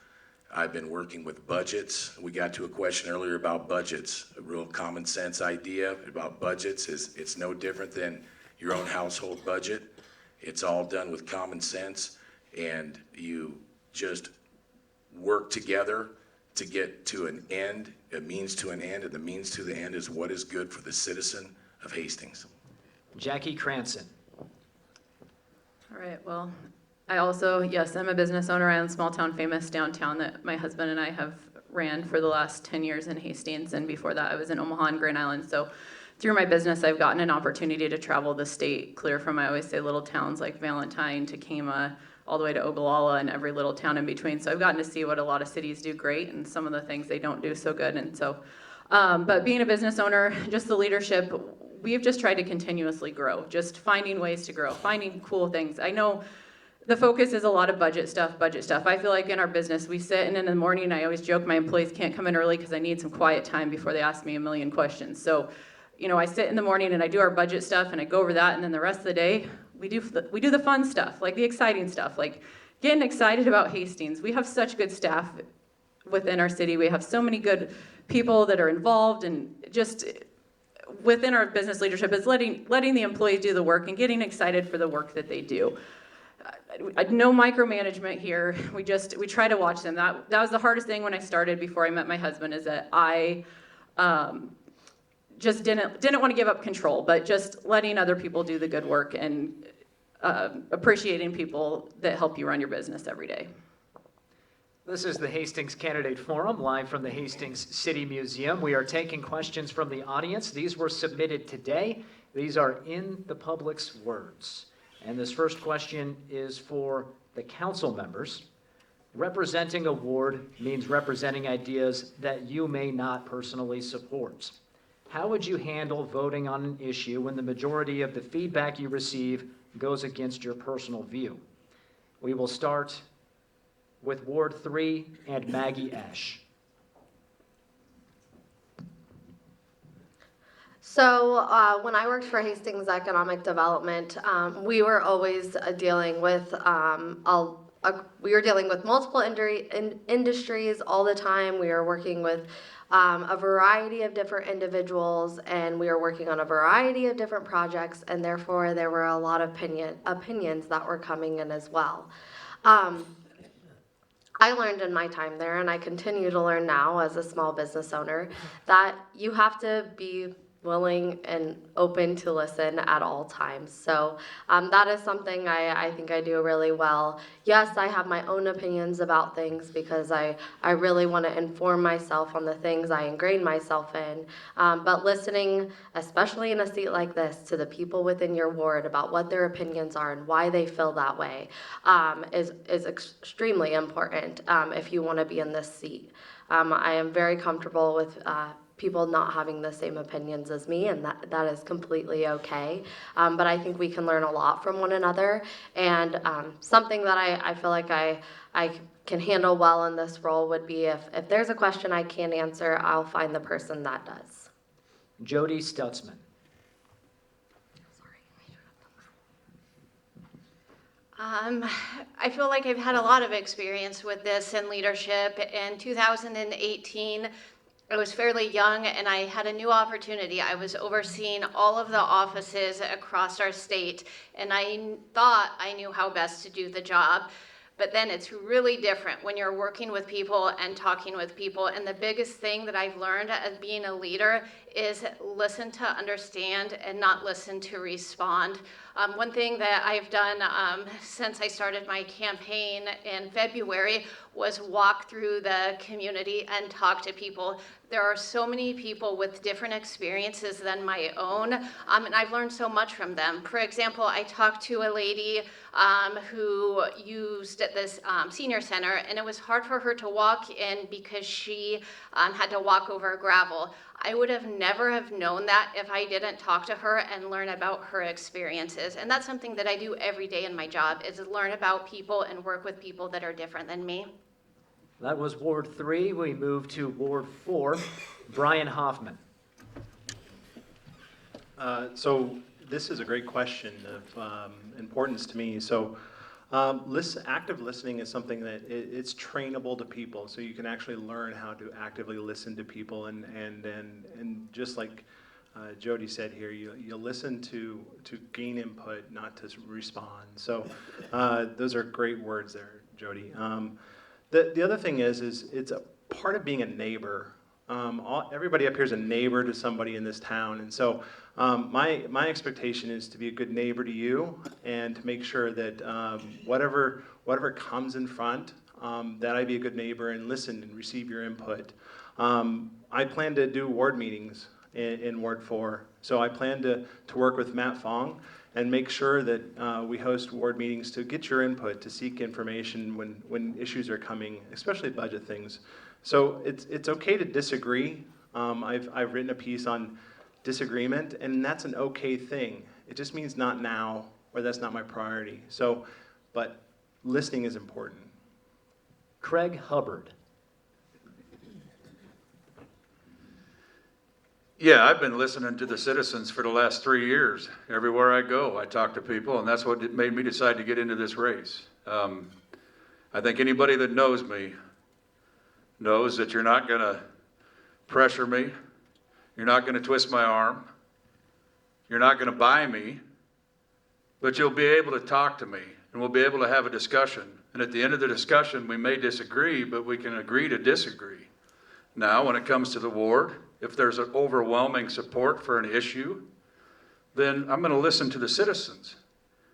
I've been working with budgets. We got to a question earlier about budgets. A real common sense idea about budgets is it's no different than your own household budget. It's all done with common sense, and you just work together to get to an end, a means to an end, and the means to the end is what is good for the citizen of Hastings. Jackie Cranston. All right, well, I also, yes, I'm a business owner. I own Small Town Famous downtown that my husband and I have ran for the last 10 years in Hastings, and before that I was in Omaha and Grand Island. So through my business, I've gotten an opportunity to travel the state, clear from, I always say, little towns like Valentine, Takema, all the way to Ogallala and every little town in between. So I've gotten to see what a lot of cities do great and some of the things they don't do so good. And so, but being a business owner, just the leadership, we've just tried to continuously grow, just finding ways to grow, finding cool things. I know the focus is a lot of budget stuff. I feel like in our business, we sit and in the morning, I always joke my employees can't come in early because I need some quiet time before they ask me a million questions. So, you know, I sit in the morning and I do our budget stuff and I go over that, and then the rest of the day, we do the fun stuff, like the exciting stuff, like getting excited about Hastings. We have such good staff within our city. We have so many good people that are involved, and just within our business leadership is letting the employees do the work and getting excited for the work that they do. No micromanagement here. We try to watch them. That was the hardest thing when I started before I met my husband, is that I just didn't want to give up control, but just letting other people do the good work and appreciating people that help you run your business every day. This is the Hastings Candidate Forum, live from the Hastings City Museum. We are taking questions from the audience. These were submitted today. These are in the public's words. And this first question is for the council members. Representing a ward means representing ideas that you may not personally support. How would you handle voting on an issue when the majority of the feedback you receive goes against your personal view? We will start with Ward 3 and Maggie Ash. So when I worked for Hastings Economic Development, we were always dealing with we were dealing with multiple industries all the time. We were working with a variety of different individuals, and we were working on a variety of different projects, and therefore there were a lot of opinions that were coming in as well. I learned in my time there, and I continue to learn now as a small business owner, that you have to be willing and open to listen at all times. So that is something I think I do really well. Yes, I have my own opinions about things because I really want to inform myself on the things I ingrain myself in. But listening, especially in a seat like this, to the people within your ward about what their opinions are and why they feel that way is extremely important if you want to be in this seat. I am very comfortable with people not having the same opinions as me, and that is completely okay. But I think we can learn a lot from one another, and something that I feel like I can handle well in this role would be if there's a question I can't answer, I'll find the person that does. Jody Stutzman. I feel like I've had a lot of experience with this in leadership. In 2018, I was fairly young and I had a new opportunity. I was overseeing all of the offices across our state, and I thought I knew how best to do the job. But then it's really different when you're working with people and talking with people. And the biggest thing that I've learned as being a leader is listen to understand and not listen to respond. One thing that I've done since I started my campaign in February was walk through the community and talk to people. There are so many people with different experiences than my own, and I've learned so much from them. For example, I talked to a lady who used this senior center, and it was hard for her to walk in because she had to walk over gravel. I would have never have known that if I didn't talk to her and learn about her experiences. And that's something that I do every day in my job, is learn about people and work with people that are different than me. That was Ward 3. We move to Ward 4, Brian Hoffman. So this is a great question of importance to me. So active listening is something that it's trainable to people. So you can actually learn how to actively listen to people, and just like Jody said here, you listen to gain input, not to respond. So those are great words there, Jody. The other thing is it's a part of being a neighbor. Everybody up here is a neighbor to somebody in this town, and so my expectation is to be a good neighbor to you and to make sure that whatever comes in front, that I be a good neighbor and listen and receive your input. I plan to do ward meetings in Ward 4, so I plan to work with Matt Fong and make sure that we host ward meetings to get your input, to seek information when issues are coming, especially budget things. So it's okay to disagree. I've written a piece on disagreement, and that's an okay thing. It just means not now, or that's not my priority. So, but listening is important. Craig Hubbard. Yeah, I've been listening to the citizens for the last 3 years. Everywhere I go, I talk to people, and that's what made me decide to get into this race. I think anybody that knows me knows that you're not going to pressure me. You're not going to twist my arm. You're not going to buy me. But you'll be able to talk to me, and we'll be able to have a discussion. And at the end of the discussion, we may disagree, but we can agree to disagree. Now, when it comes to the ward, if there's an overwhelming support for an issue, then I'm going to listen to the citizens.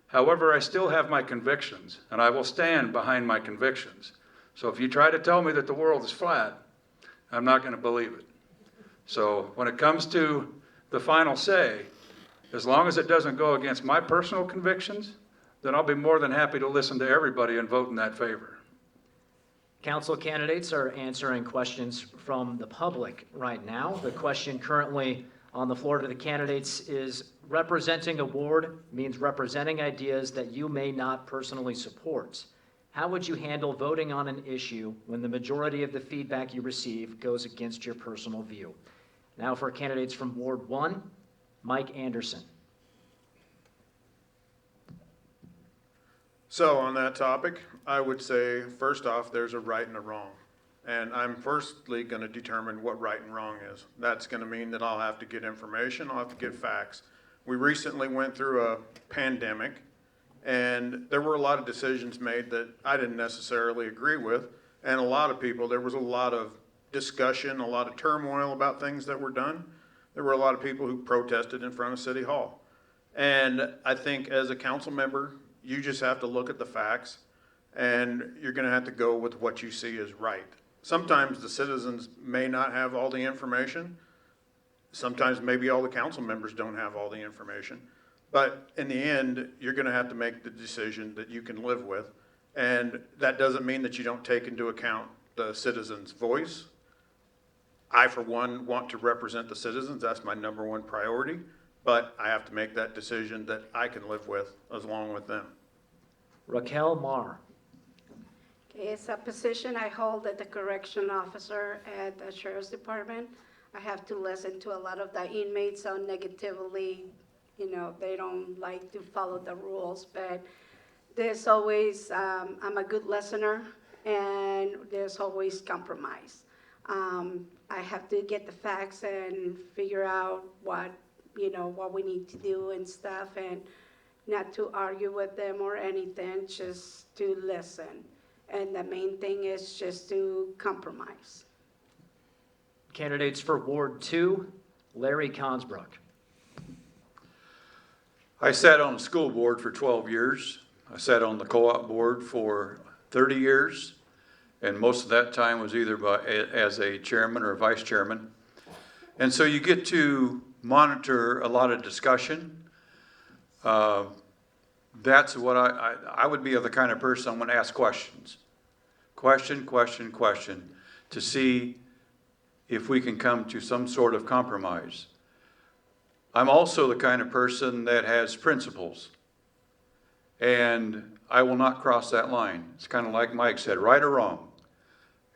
However, I still have my convictions, and I will stand behind my convictions. So if you try to tell me that the world is flat, I'm not going to believe it. So when it comes to the final say, as long as it doesn't go against my personal convictions, then I'll be more than happy to listen to everybody and vote in that favor. Council candidates are answering questions from the public right now. The question currently on the floor to the candidates is, representing a ward means representing ideas that you may not personally support. How would you handle voting on an issue when the majority of the feedback you receive goes against your personal view? Now for candidates from Ward 1, Mike Anderson. So on that topic, I would say, first off, there's a right and a wrong. And I'm firstly going to determine what right and wrong is. That's going to mean that I'll have to get information, I'll have to get facts. We recently went through a pandemic, and there were a lot of decisions made that I didn't necessarily agree with. And a lot of people, there was a lot of discussion, a lot of turmoil about things that were done. There were a lot of people who protested in front of City Hall. And I think as a council member, you just have to look at the facts, and you're going to have to go with what you see as right. Sometimes the citizens may not have all the information. Sometimes maybe all the council members don't have all the information. But in the end, you're going to have to make the decision that you can live with. And that doesn't mean that you don't take into account the citizens' voice. I, for one, want to represent the citizens. That's my number one priority. But I have to make that decision that I can live with along with them. Raquel Marr. Okay, it's a position I hold as the correction officer at the Sheriff's Department. I have to listen to a lot of the inmates so negatively, they don't like to follow the rules, but there's always, I'm a good listener, and there's always compromise. I have to get the facts and figure out what we need to do and stuff, and not to argue with them or anything, just to listen. And the main thing is just to compromise. Candidates for Ward 2, Larry Consbrook. I sat on the school board for 12 years. I sat on the co-op board for 30 years, and most of that time was either as a chairman or a vice chairman. And so you get to monitor a lot of discussion. That's what I would be the kind of person I'm going to ask questions. Question, to see if we can come to some sort of compromise. I'm also the kind of person that has principles, and I will not cross that line. It's kind of like Mike said, right or wrong.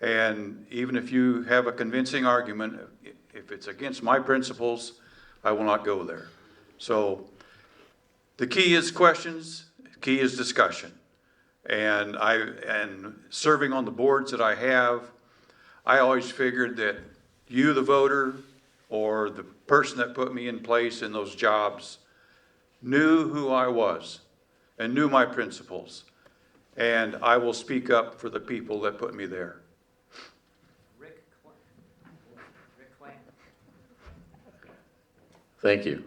And even if you have a convincing argument, if it's against my principles, I will not go there. So the key is questions, the key is discussion. And serving on the boards that I have, I always figured that you, the voter, or the person that put me in place in those jobs, knew who I was and knew my principles. And I will speak up for the people that put me there. Rick Clan. Thank you.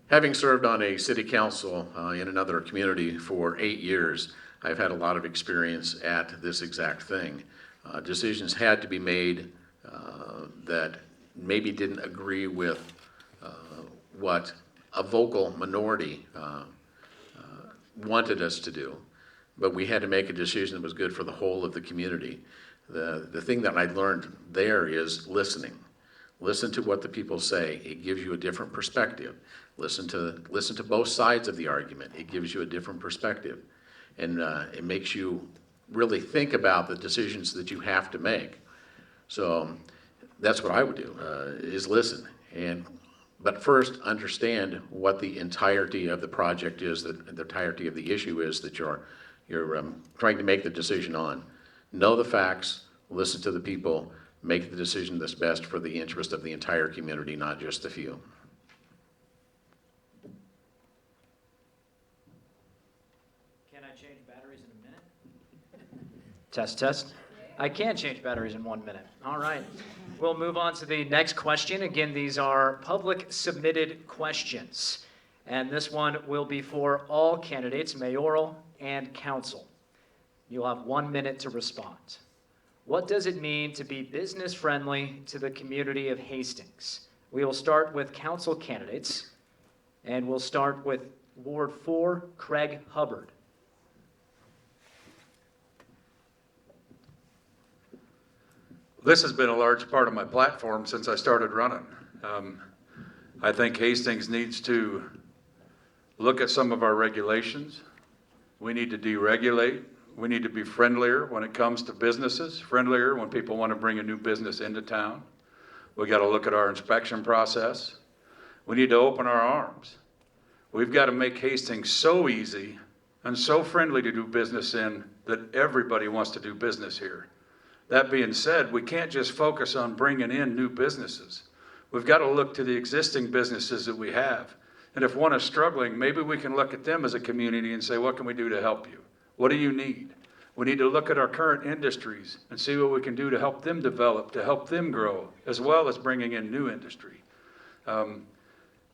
Having served on a city council in another community for 8 years, I've had a lot of experience at this exact thing. Decisions had to be made that maybe didn't agree with what a vocal minority wanted us to do, but we had to make a decision that was good for the whole of the community. The thing that I learned there is listening. Listen to what the people say. It gives you a different perspective. Listen to both sides of the argument. It gives you a different perspective. And it makes you really think about the decisions that you have to make. So that's what I would do, is listen. But first, understand what the entirety of the project is, the entirety of the issue is that you're trying to make the decision on. Know the facts, listen to the people, make the decision that's best for the interest of the entire community, not just a few. Can I change batteries in a minute? Test. I can change batteries in 1 minute. All right. We'll move on to the next question. Again, these are public submitted questions. And this one will be for all candidates, mayoral and council. You'll have 1 minute to respond. What does it mean to be business friendly to the community of Hastings? We will start with council candidates, and we'll start with Ward 4, Craig Hubbard. This has been a large part of my platform since I started running. I think Hastings needs to look at some of our regulations. We need to deregulate. We need to be friendlier when it comes to businesses, friendlier when people want to bring a new business into town. We got to look at our inspection process. We need to open our arms. We've got to make Hastings so easy and so friendly to do business in that everybody wants to do business here. That being said, we can't just focus on bringing in new businesses. We've got to look to the existing businesses that we have. And if one is struggling, maybe we can look at them as a community and say, what can we do to help you? What do you need? We need to look at our current industries and see what we can do to help them develop, to help them grow, as well as bringing in new industry.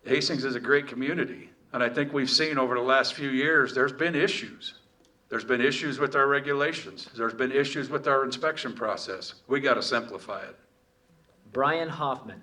Hastings is a great community, and I think we've seen over the last few years there's been issues. There's been issues with our regulations. There's been issues with our inspection process. We got to simplify it. Brian Hoffman.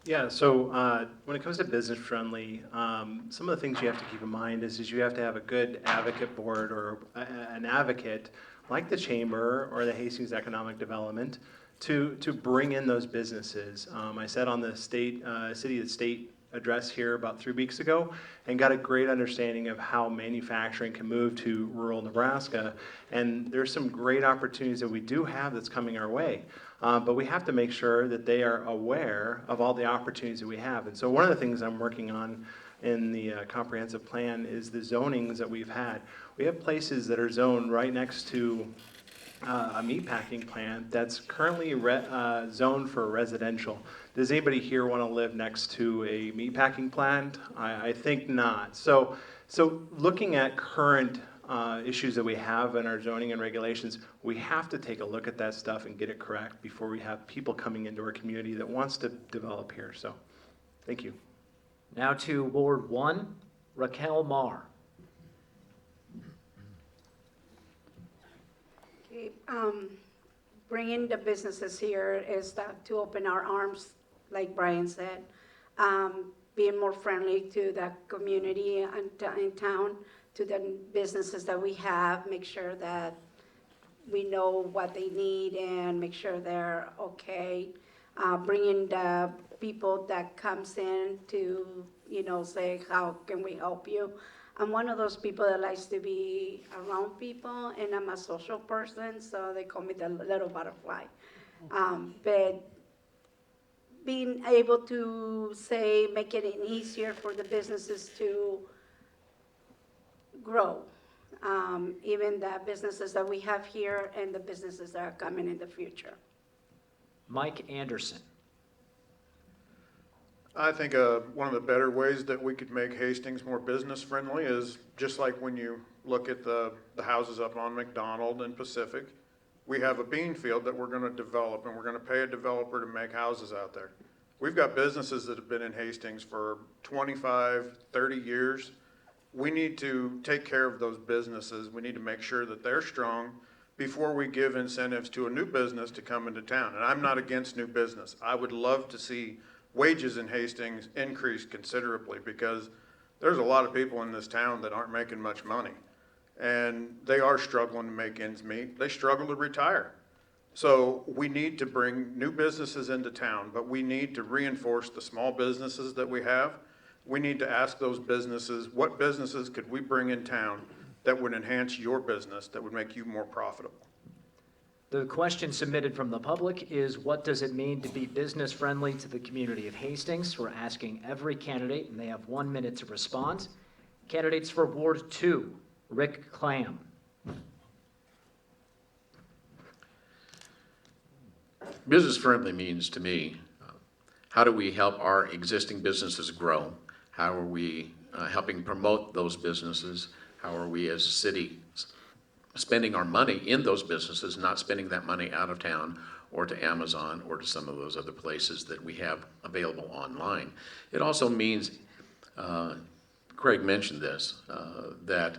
Yeah, so when it comes to business friendly, some of the things you have to keep in mind is you have to have a good advocate board or an advocate like the Chamber or the Hastings Economic Development to bring in those businesses. I said on the City to State address here about 3 weeks ago and got a great understanding of how manufacturing can move to rural Nebraska. And there's some great opportunities that we do have that's coming our way. But we have to make sure that they are aware of all the opportunities that we have. And so one of the things I'm working on in the comprehensive plan is the zonings that we've had. We have places that are zoned right next to a meatpacking plant that's currently zoned for residential. Does anybody here want to live next to a meatpacking plant? I think not. So looking at current issues that we have in our zoning and regulations, we have to take a look at that stuff and get it correct before we have people coming into our community that wants to develop here. So, thank you. Now to Ward 1, Raquel Marr. Okay, bringing the businesses here is that to open our arms, like Brian said, being more friendly to the community and in town, to the businesses that we have, make sure that we know what they need and make sure they're okay. Bringing the people that comes in to, say, how can we help you? I'm one of those people that likes to be around people, and I'm a social person, so they call me the little butterfly. But being able to say, make it easier for the businesses to grow, even the businesses that we have here and the businesses that are coming in the future. Mike Anderson. I think one of the better ways that we could make Hastings more business friendly is just like when you look at the houses up on McDonald and Pacific, we have a bean field that we're going to develop, and we're going to pay a developer to make houses out there. We've got businesses that have been in Hastings for 25, 30 years. We need to take care of those businesses. We need to make sure that they're strong before we give incentives to a new business to come into town. And I'm not against new business. I would love to see wages in Hastings increase considerably because there's a lot of people in this town that aren't making much money. And they are struggling to make ends meet. They struggle to retire. So we need to bring new businesses into town, but we need to reinforce the small businesses that we have. We need to ask those businesses, what businesses could we bring in town that would enhance your business, that would make you more profitable? The question submitted from the public is, what does it mean to be business friendly to the community of Hastings? We're asking every candidate, and they have 1 minute to respond. Candidates for Ward 2, Rick Clam. Business friendly means to me, how do we help our existing businesses grow? How are we helping promote those businesses? How are we as a city spending our money in those businesses, not spending that money out of town or to Amazon or to some of those other places that we have available online? It also means, Craig mentioned this, that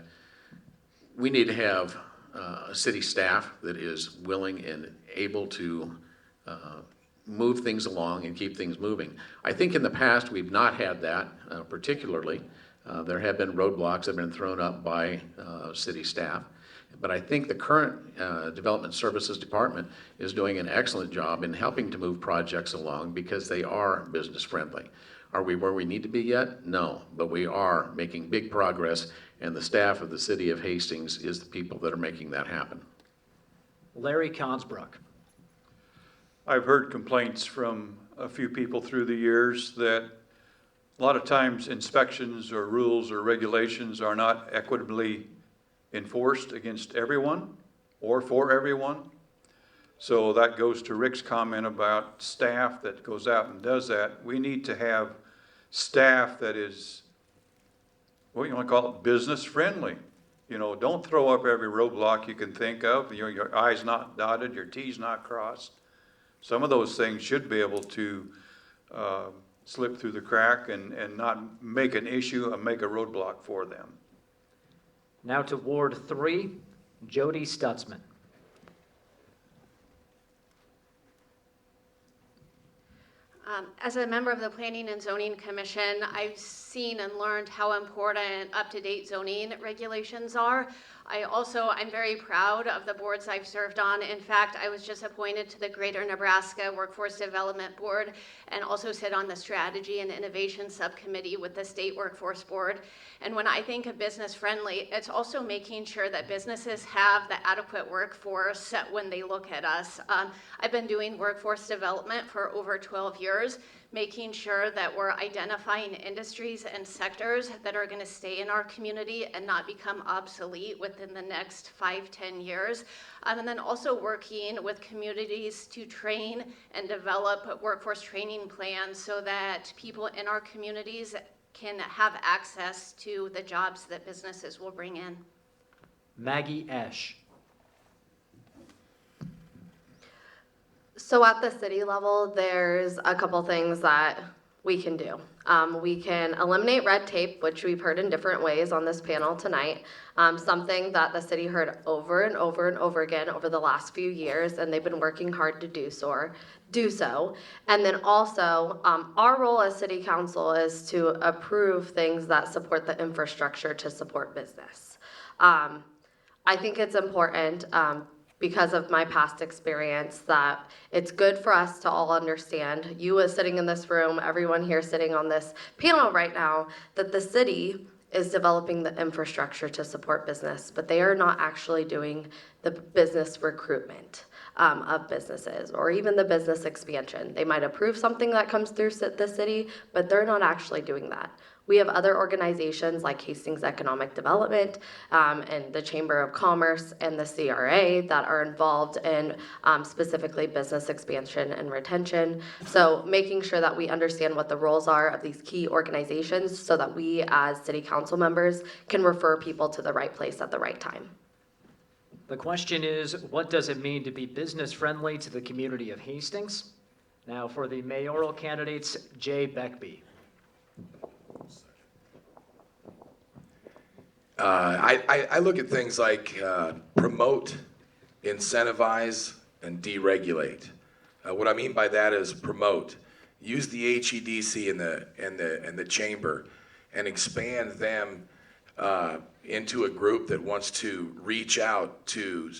we need to have a city staff that is willing and able to move things along and keep things moving. I think in the past we've not had that particularly. There have been roadblocks that have been thrown up by city staff. But I think the current Development Services Department is doing an excellent job in helping to move projects along because they are business friendly. Are we where we need to be yet? No, but we are making big progress, and the staff of the city of Hastings is the people that are making that happen. Larry Consbrook. I've heard complaints from a few people through the years that a lot of times inspections or rules or regulations are not equitably enforced against everyone or for everyone. So that goes to Rick's comment about staff that goes out and does that. We need to have staff that is, what you want to call it, business friendly. You know, don't throw up every roadblock you can think of. Your I's not dotted, your T's not crossed. Some of those things should be able to slip through the crack and not make an issue and make a roadblock for them. Now to Ward 3, Jody Stutzman. As a member of the Planning and Zoning Commission, I've seen and learned how important up-to-date zoning regulations are. I'm very proud of the boards I've served on. In fact, I was just appointed to the Greater Nebraska Workforce Development Board and also sit on the Strategy and Innovation Subcommittee with the State Workforce Board. And when I think of business friendly, it's also making sure that businesses have the adequate workforce when they look at us. I've been doing workforce development for over 12 years, making sure that we're identifying industries and sectors that are going to stay in our community and not become obsolete within the next 5-10 years. And then also working with communities to train and develop workforce training plans so that people in our communities can have access to the jobs that businesses will bring in. Maggie Esch. So at the city level, there's a couple things that we can do. We can eliminate red tape, which we've heard in different ways on this panel tonight. Something that the city heard over and over and over again over the last few years, and they've been working hard to do so. And then also, our role as city council is to approve things that support the infrastructure to support business. I think it's important, because of my past experience, that it's good for us to all understand, you as sitting in this room, everyone here sitting on this panel right now, that the city is developing the infrastructure to support business, but they are not actually doing the business recruitment of businesses or even the business expansion. They might approve something that comes through the city, but they're not actually doing that. We have other organizations like Hastings Economic Development and the Chamber of Commerce and the CRA that are involved in specifically business expansion and retention. So making sure that we understand what the roles are of these key organizations so that we as city council members can refer people to the right place at the right time. The question is, what does it mean to be business friendly to the community of Hastings? Now for the mayoral candidates, Jay Beckby. I look at things like promote, incentivize, and deregulate. What I mean by that is promote. Use the HEDC and the chamber, and expand them into a group that wants to reach out to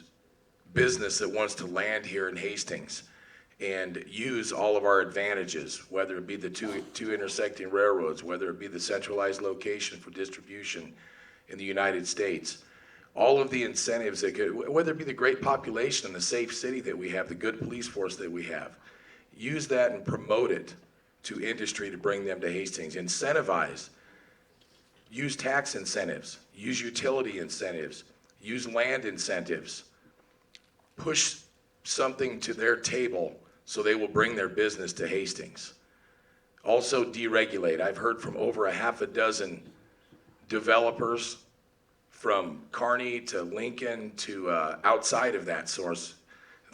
business that wants to land here in Hastings, and use all of our advantages, whether it be the two intersecting railroads, whether it be the centralized location for distribution in the United States. All of the incentives that could, whether it be the great population and the safe city that we have, the good police force that we have, use that and promote it to industry to bring them to Hastings. Incentivize. Use tax incentives. Use utility incentives. Use land incentives. Push something to their table so they will bring their business to Hastings. Also deregulate. I've heard from over a half a dozen developers from Kearney to Lincoln to outside of that source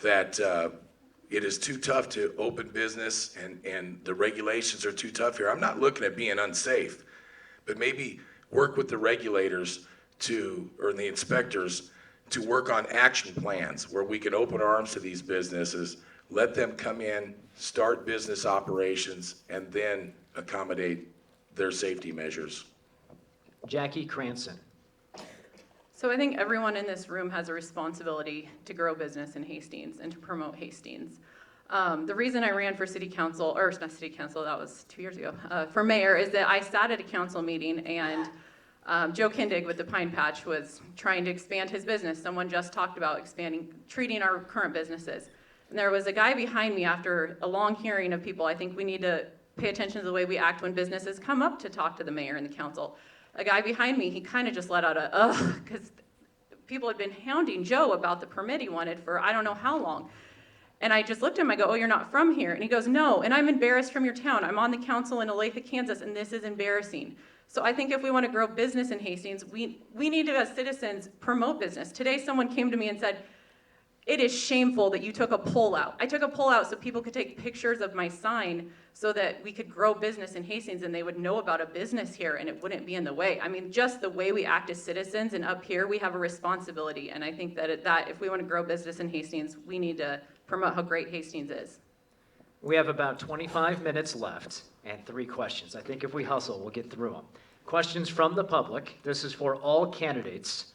that it is too tough to open business and the regulations are too tough here. I'm not looking at being unsafe, but maybe work with the regulators or the inspectors to work on action plans where we can open our arms to these businesses, let them come in, start business operations, and then accommodate their safety measures. Jackie Cranston. So I think everyone in this room has a responsibility to grow business in Hastings and to promote Hastings. The reason I ran for city council, or not city council, that was 2 years ago, for mayor, is that I sat at a council meeting and Joe Kindig with the Pine Patch was trying to expand his business. Someone just talked about treating our current businesses. And there was a guy behind me after a long hearing of people. I think we need to pay attention to the way we act when businesses come up to talk to the mayor and the council. A guy behind me, he kind of just let out a ugh, because people had been hounding Joe about the permit he wanted for I don't know how long. And I just looked at him, I go, oh, you're not from here? And he goes, no, and I'm embarrassed from your town. I'm on the council in Olathe, Kansas, and this is embarrassing. So I think if we want to grow business in Hastings, we need to, as citizens, promote business. Today, someone came to me and said, it is shameful that you took a poll out. I took a poll out so people could take pictures of my sign so that we could grow business in Hastings and they would know about a business here and it wouldn't be in the way. I mean, just the way we act as citizens, and up here, we have a responsibility. And I think that if we want to grow business in Hastings, we need to promote how great Hastings is. We have about 25 minutes left and 3 questions. I think if we hustle, we'll get through them. Questions from the public. This is for all candidates.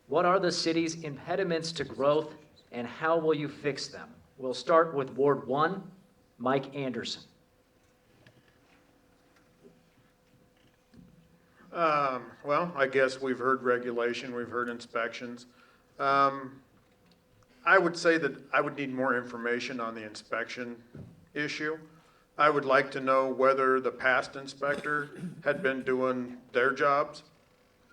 What are the city's impediments to growth and how will you fix them? We'll start with Ward 1, Mike Anderson. Well, I guess we've heard regulation, we've heard inspections. I would say that I would need more information on the inspection issue. I would like to know whether the past inspector had been doing their jobs.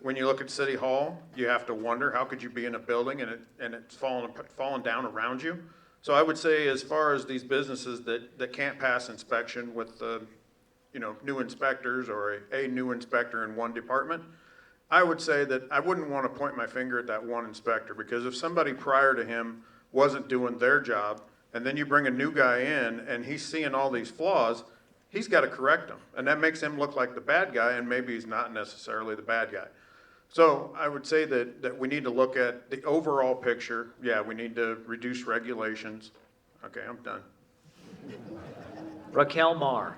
When you look at City Hall, you have to wonder, how could you be in a building and it's falling down around you? So I would say, as far as these businesses that can't pass inspection with new inspectors or a new inspector in one department, I would say that I wouldn't want to point my finger at that one inspector, because if somebody prior to him wasn't doing their job, and then you bring a new guy in and he's seeing all these flaws, he's got to correct them. And that makes him look like the bad guy, and maybe he's not necessarily the bad guy. So I would say that we need to look at the overall picture. Yeah, we need to reduce regulations. Okay, I'm done. Raquel Marr.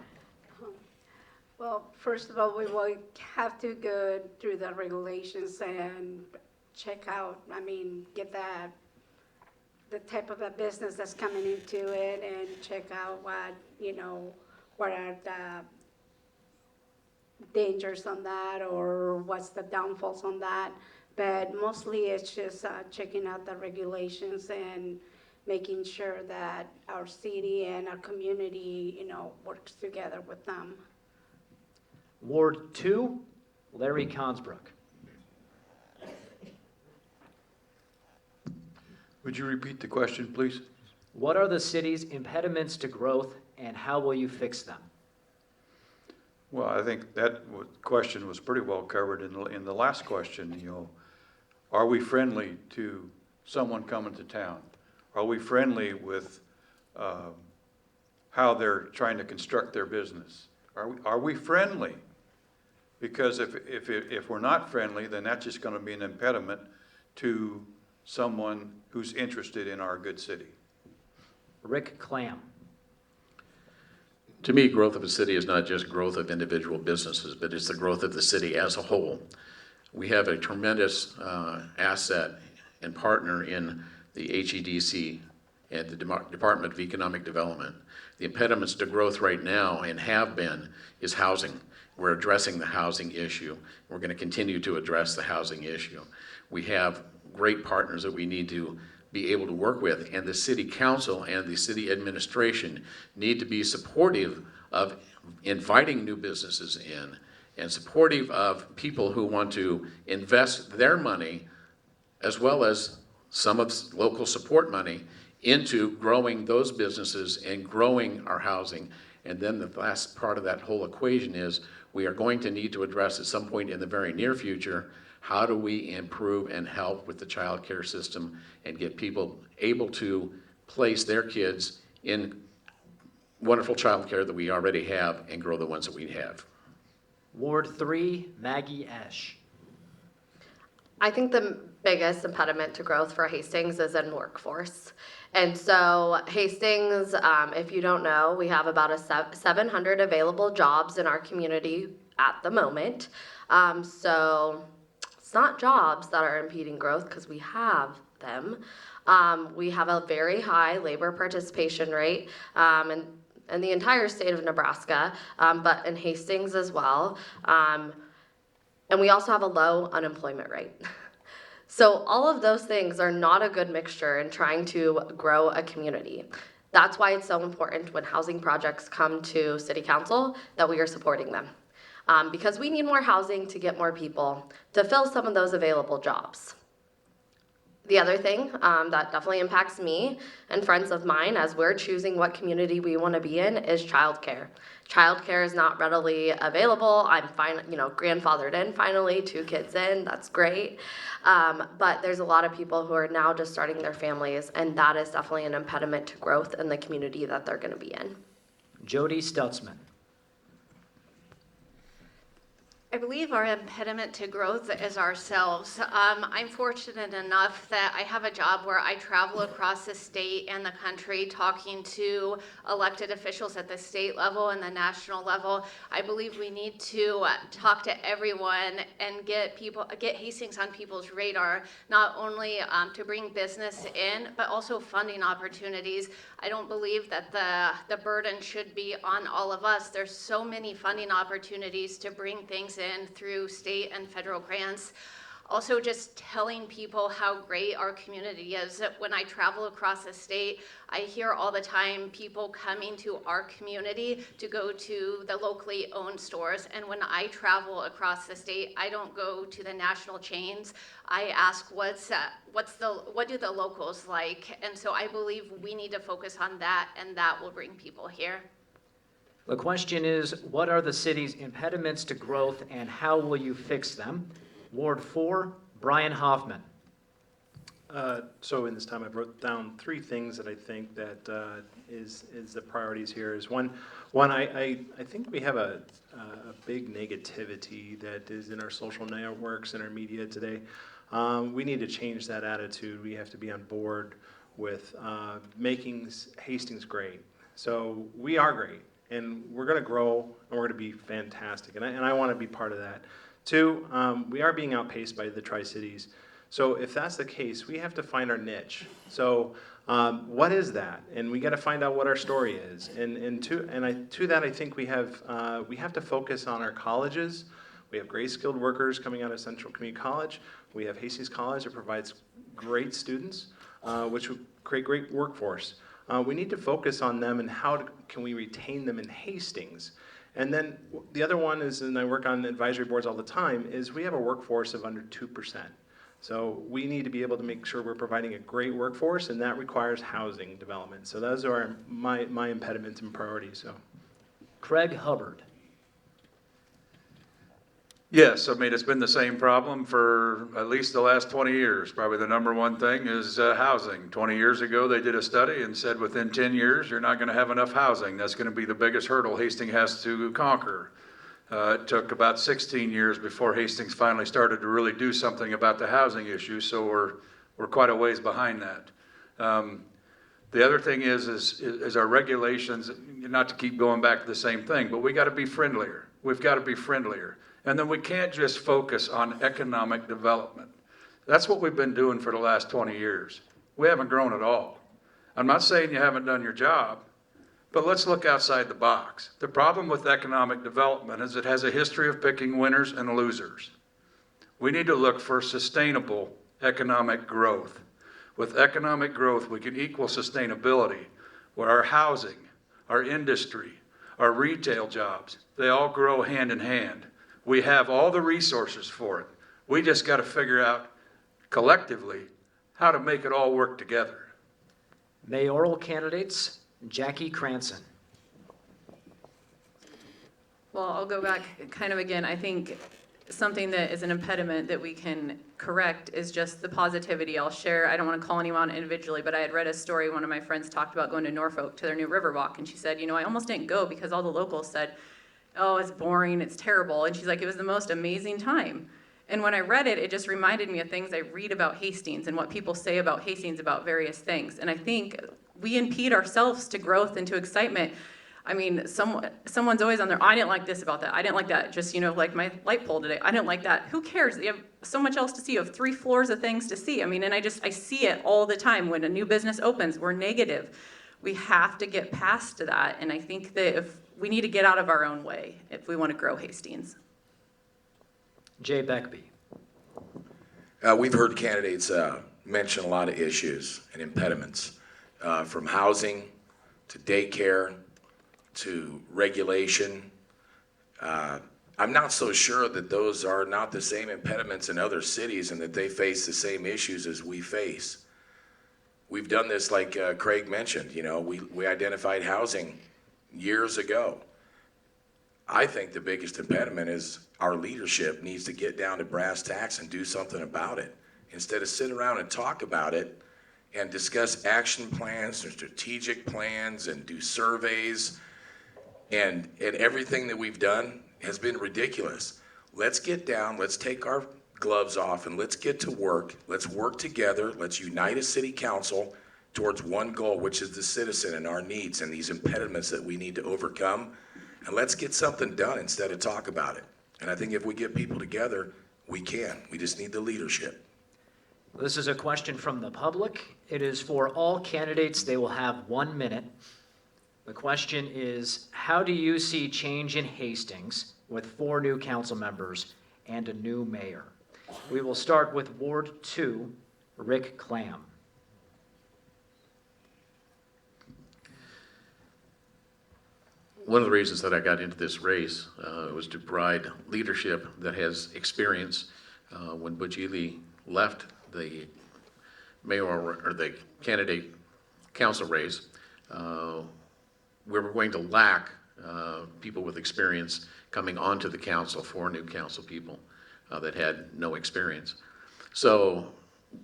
Well, first of all, we will have to go through the regulations and check out, get the type of a business that's coming into it, and check out what are the dangers on that, or what's the downfalls on that. But mostly it's just checking out the regulations and making sure that our city and our community, works together with them. Ward 2, Larry Consbrook. Would you repeat the question, please? What are the city's impediments to growth and how will you fix them? Well, I think that question was pretty well covered in the last question. Are we friendly to someone coming to town? Are we friendly with how they're trying to construct their business? Are we friendly? Because if we're not friendly, then that's just going to be an impediment to someone who's interested in our good city. Rick Clam. To me, growth of a city is not just growth of individual businesses, but it's the growth of the city as a whole. We have a tremendous asset and partner in the HEDC and the Department of Economic Development. The impediments to growth right now, and have been, is housing. We're addressing the housing issue. We're going to continue to address the housing issue. We have great partners that we need to be able to work with, and the city council and the city administration need to be supportive of inviting new businesses in, and supportive of people who want to invest their money, as well as some of local support money, into growing those businesses and growing our housing. And then the last part of that whole equation is, we are going to need to address at some point in the very near future, how do we improve and help with the child care system and get people able to place their kids in wonderful child care that we already have and grow the ones that we have. Ward 3, Maggie Esch. I think the biggest impediment to growth for Hastings is in workforce. And so Hastings, if you don't know, we have about 700 available jobs in our community at the moment. So It's not jobs that are impeding growth, because we have them. We have a very high labor participation rate, in the entire state of Nebraska, but in Hastings as well. And we also have a low unemployment rate. So all of those things are not a good mixture in trying to grow a community. That's why it's so important when housing projects come to City Council that we are supporting them. Because we need more housing to get more people to fill some of those available jobs. The other thing that definitely impacts me and friends of mine as we're choosing what community we want to be in is childcare. Childcare is not readily available. I'm grandfathered in finally, 2 kids in, that's great. But there's a lot of people who are now just starting their families, and that is definitely an impediment to growth in the community that they're going to be in. Jody Stutzman. I believe our impediment to growth is ourselves. I'm fortunate enough that I have a job where I travel across the state and the country talking to elected officials at the state level and the national level. I believe we need to talk to everyone and get Hastings on people's radar, not only to bring business in, but also funding opportunities. I don't believe that the burden should be on all of us. There's so many funding opportunities to bring things in through state and federal grants. Also, just telling people how great our community is. When I travel across the state, I hear all the time people coming to our community to go to the locally owned stores. And when I travel across the state, I don't go to the national chains. I ask what do the locals like? And so I believe we need to focus on that, and that will bring people here. The question is, what are the city's impediments to growth and how will you fix them? Ward 4, Brian Hoffman. So in this time, I wrote down 3 things that I think that is the priorities here. Is one, I think we have a big negativity that is in our social networks and our media today. We need to change that attitude. We have to be on board with making Hastings great. So we are great, and we're going to grow, and we're going to be fantastic, and I want to be part of that. 2, we are being outpaced by the Tri-Cities. So if that's the case, we have to find our niche. So what is that? And we got to find out what our story is. And to that, I think we have to focus on our colleges. We have great skilled workers coming out of Central Community College. We have Hastings College that provides great students, which will create great workforce. We need to focus on them and how can we retain them in Hastings. And then the other one is, and I work on advisory boards all the time, is we have a workforce of under 2%. So we need to be able to make sure we're providing a great workforce, and that requires housing development. So those are my impediments and priorities. So, Craig Hubbard. Yes, I mean, it's been the same problem for at least the last 20 years. Probably the number one thing is housing. 20 years ago, they did a study and said within 10 years, you're not going to have enough housing. That's going to be the biggest hurdle Hastings has to conquer. It took about 16 years before Hastings finally started to really do something about the housing issue, so we're quite a ways behind that. The other thing is our regulations, not to keep going back to the same thing, but we got to be friendlier. We've got to be friendlier. And then we can't just focus on economic development. That's what we've been doing for the last 20 years. We haven't grown at all. I'm not saying you haven't done your job, but let's look outside the box. The problem with economic development is it has a history of picking winners and losers. We need to look for sustainable economic growth. With economic growth, we can equal sustainability, where our housing, our industry, our retail jobs, they all grow hand in hand. We have all the resources for it. We just got to figure out collectively how to make it all work together. Mayoral candidates, Jackie Cranston. Well, I'll go back kind of again. I think something that is an impediment that we can correct is just the positivity. I'll share, I don't want to call anyone individually, but I had read a story, one of my friends talked about going to Norfolk to their new Riverwalk, and she said, I almost didn't go because all the locals said, oh, it's boring, it's terrible. And she's like, it was the most amazing time. And when I read it, it just reminded me of things I read about Hastings and what people say about Hastings about various things. And I think we impede ourselves to growth and to excitement. I mean, someone's always on there, I didn't like this about that, I didn't like that, just, like my light pole today, I didn't like that. Who cares? You have so much else to see. You have 3 floors of things to see. I mean, and I see it all the time. When a new business opens, we're negative. We have to get past that, and I think that if we need to get out of our own way if we want to grow Hastings. Jay Beckby. We've heard candidates mention a lot of issues and impediments, from housing to daycare to regulation. I'm not so sure that those are not the same impediments in other cities and that they face the same issues as we face. We've done this like Craig mentioned, we identified housing years ago. I think the biggest impediment is our leadership needs to get down to brass tacks and do something about it. Instead of sit around and talk about it and discuss action plans and strategic plans and do surveys, and everything that we've done has been ridiculous. Let's get down, let's take our gloves off and let's get to work. Let's work together. Let's unite a city council towards one goal, which is the citizen and our needs and these impediments that we need to overcome. And let's get something done instead of talk about it. And I think if we get people together, we can. We just need the leadership. This is a question from the public. It is for all candidates. They will have 1 minute. The question is, how do you see change in Hastings with 4 new council members and a new mayor? We will start with Ward 2, Rick Clam. One of the reasons that I got into this race was to provide leadership that has experience. When Butch Ely left the mayoral or the candidate council race, we were going to lack people with experience coming onto the council, 4 new council people that had no experience. So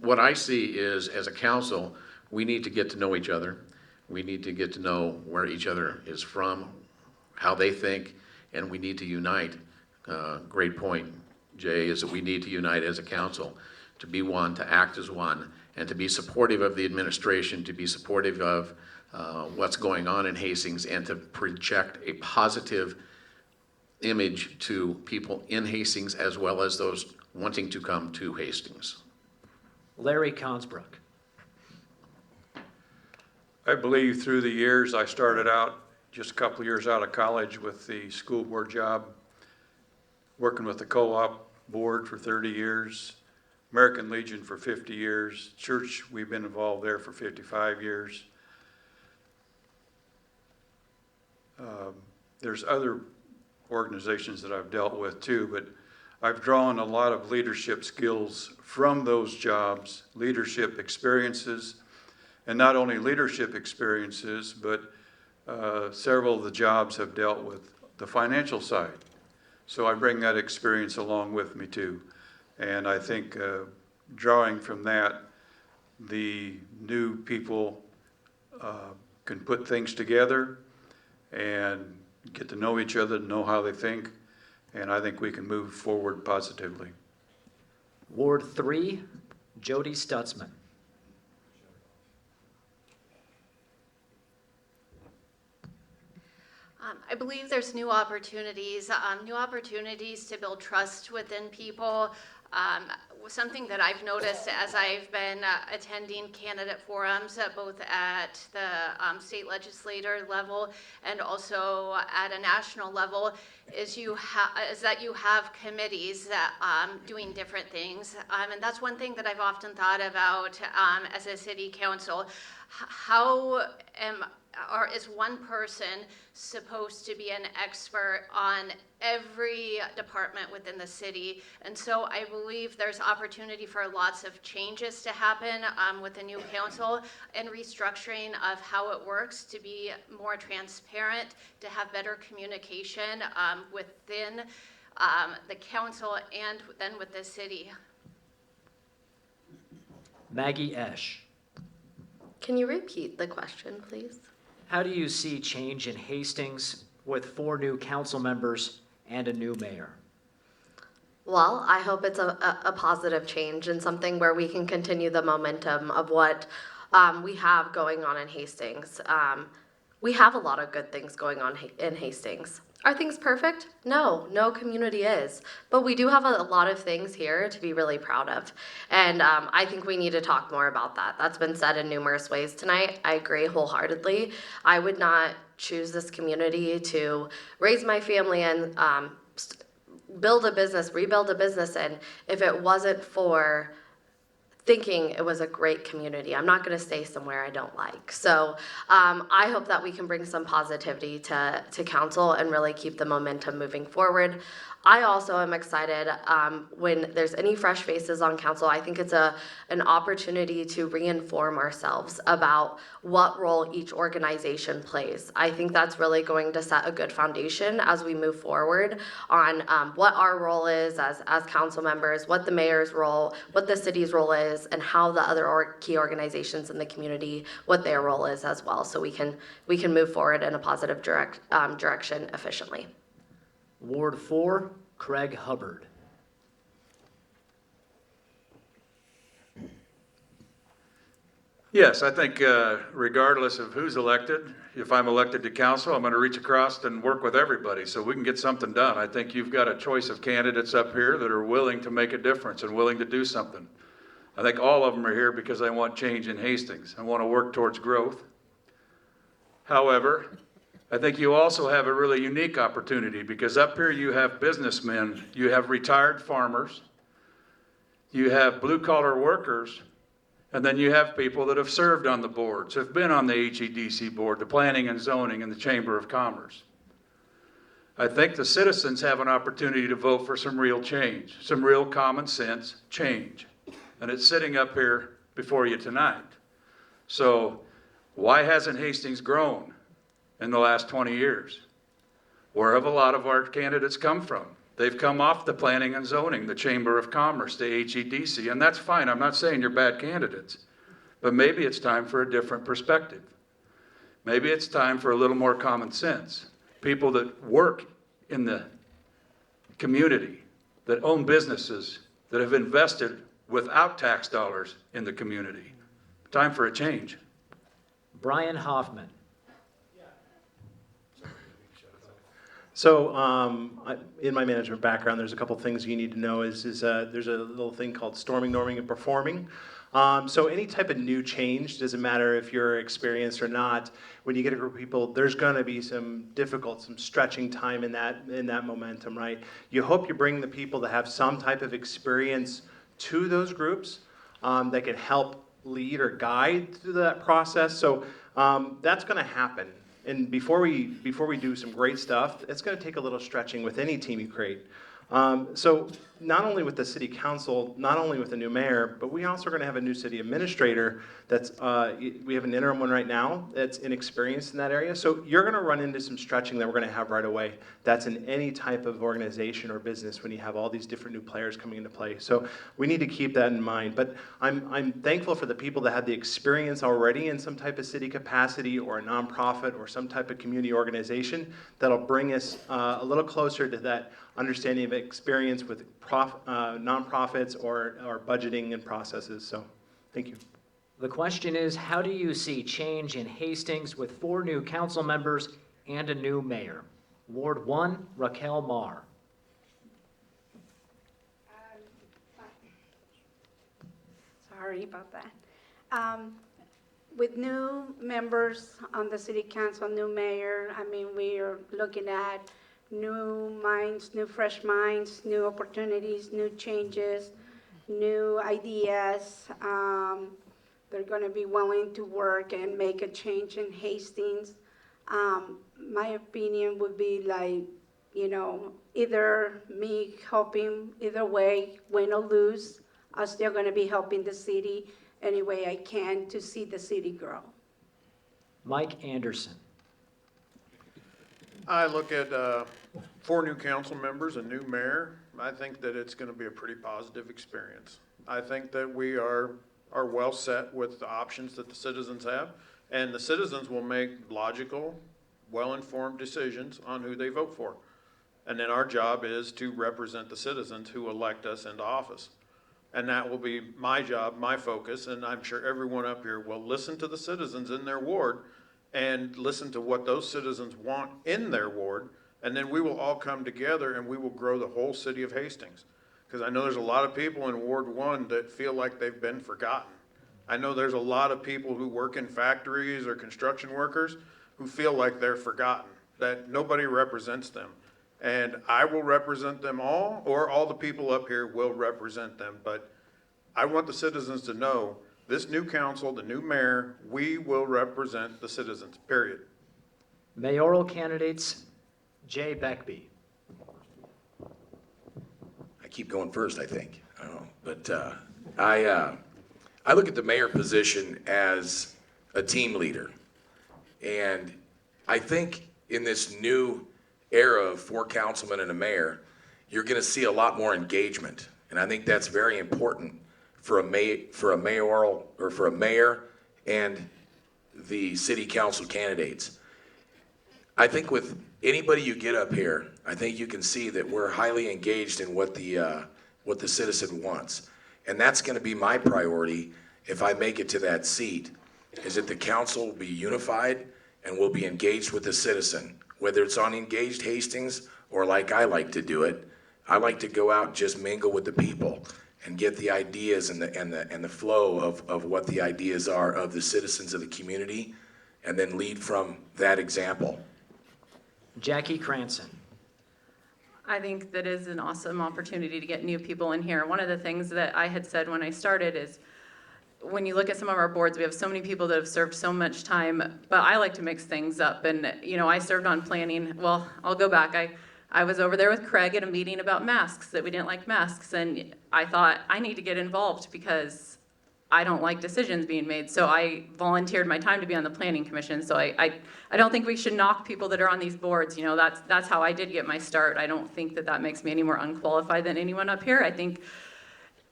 what I see is, as a council, we need to get to know each other. We need to get to know where each other is from, how they think, and we need to unite. Great point, Jay, is that we need to unite as a council to be one, to act as one, and to be supportive of the administration, to be supportive of what's going on in Hastings, and to project a positive image to people in Hastings as well as those wanting to come to Hastings. Larry Consbrook. I believe through the years, I started out just a couple of years out of college with the school board job, working with the co-op board for 30 years, American Legion for 50 years, church, we've been involved there for 55 years. There's other organizations that I've dealt with too, but I've drawn a lot of leadership skills from those jobs, leadership experiences, and not only leadership experiences, but several of the jobs have dealt with the financial side. So I bring that experience along with me too. And I think drawing from that, the new people can put things together and get to know each other, know how they think, and I think we can move forward positively. Ward 3, Jody Stutzman. I believe there's new opportunities to build trust within people. Something that I've noticed as I've been attending candidate forums, both at the state legislator level and also at a national level, is that you have committees that doing different things, and that's one thing that I've often thought about as a city council. Is one person supposed to be an expert on every department within the city? And so I believe there's opportunity for lots of changes to happen with the new council and restructuring of how it works to be more transparent, to have better communication within the council and then with the city. Maggie Esch. Can you repeat the question, please? How do you see change in Hastings with 4 new council members and a new mayor? Well, I hope it's a positive change and something where we can continue the momentum of what we have going on in Hastings. We have a lot of good things going on in Hastings. Are things perfect? No, no community is. But we do have a lot of things here to be really proud of. And I think we need to talk more about that. That's been said in numerous ways tonight. I agree wholeheartedly. I would not choose this community to raise my family and build a business, rebuild a business in if it wasn't for thinking it was a great community. I'm not going to stay somewhere I don't like. So I hope that we can bring some positivity to council and really keep the momentum moving forward. I also am excited when there's any fresh faces on council. I think it's an opportunity to reinform ourselves about what role each organization plays. I think that's really going to set a good foundation as we move forward on what our role is as council members, what the mayor's role, what the city's role is, and how the other key organizations in the community, what their role is as well, so we can move forward in a positive direction efficiently. Ward 4, Craig Hubbard. Yes, I think regardless of who's elected, if I'm elected to council, I'm going to reach across and work with everybody so we can get something done. I think you've got a choice of candidates up here that are willing to make a difference and willing to do something. I think all of them are here because they want change in Hastings. I want to work towards growth. However, I think you also have a really unique opportunity because up here you have businessmen, you have retired farmers, you have blue-collar workers, and then you have people that have served on the boards, have been on the HEDC board, the Planning and Zoning, and the Chamber of Commerce. I think the citizens have an opportunity to vote for some real change, some real common sense change. And it's sitting up here before you tonight. So why hasn't Hastings grown in the last 20 years? Where have a lot of our candidates come from? They've come off the Planning and Zoning, the Chamber of Commerce, the HEDC, and that's fine. I'm not saying you're bad candidates, but maybe it's time for a different perspective. Maybe it's time for a little more common sense. People that work in the community, that own businesses, that have invested without tax dollars in the community. Time for a change. Brian Hoffman. So in my management background, there's a couple things you need to know is there's a little thing called storming, norming, and performing. So any type of new change, doesn't matter if you're experienced or not, when you get a group of people, there's gonna be some stretching time in that momentum, right? You hope you bring the people that have some type of experience to those groups that can help lead or guide through that process. So that's gonna happen. And before we do some great stuff, it's going to take a little stretching with any team you create. So not only with the city council, not only with the new mayor, but we also are going to have a new city administrator that's, we have an interim one right now that's inexperienced in that area. So you're going to run into some stretching that we're going to have right away. That's in any type of organization or business when you have all these different new players coming into play. So we need to keep that in mind. But I'm thankful for the people that have the experience already in some type of city capacity or a nonprofit or some type of community organization that'll bring us a little closer to that understanding of experience with nonprofits or budgeting and processes. So thank you. The question is, how do you see change in Hastings with 4 new council members and a new mayor? Ward 1, Raquel Marr. Sorry about that. With new members on the city council, new mayor, I mean, we are looking at new minds, new fresh minds, new opportunities, new changes, new ideas. They're going to be willing to work and make a change in Hastings. My opinion would be like, you know, either me helping, either way, win or lose, I'm still going to be helping the city any way I can to see the city grow. Mike Anderson. I look at 4 new council members, a new mayor. I think that it's going to be a pretty positive experience. I think that we are well set with the options that the citizens have, and the citizens will make logical, well-informed decisions on who they vote for. And then our job is to represent the citizens who elect us into office. And that will be my job, my focus, and I'm sure everyone up here will listen to the citizens in their ward and listen to what those citizens want in their ward, and then we will all come together and we will grow the whole city of Hastings. Because I know there's a lot of people in Ward 1 that feel like they've been forgotten. I know there's a lot of people who work in factories or construction workers who feel like they're forgotten, that nobody represents them. And I will represent them all, or all the people up here will represent them. But I want the citizens to know, this new council, the new mayor, we will represent the citizens, period. Mayoral candidates, Jay Beckby. I keep going first, I think. I don't know. But I look at the mayor position as a team leader. And I think in this new era of 4 councilmen and a mayor, you're going to see a lot more engagement. And I think that's very important for a mayoral, or for a mayor and the city council candidates. I think with anybody you get up here, I think you can see that we're highly engaged in what the citizen wants. And that's going to be my priority if I make it to that seat, is that the council will be unified and will be engaged with the citizen. Whether it's on Engaged Hastings or like I like to do it, I like to go out and just mingle with the people and get the ideas and the flow of what the ideas are of the citizens of the community, and then lead from that example. Jackie Cranston. I think that is an awesome opportunity to get new people in here. One of the things that I had said when I started is, when you look at some of our boards, we have so many people that have served so much time, but I like to mix things up. And, you know, I served on planning. Well, I'll go back. I was over there with Craig at a meeting about masks, that we didn't like masks. And I thought, I need to get involved because I don't like decisions being made. So I volunteered my time to be on the planning commission. So I don't think we should knock people that are on these boards. You know, that's how I did get my start. I don't think that makes me any more unqualified than anyone up here. I think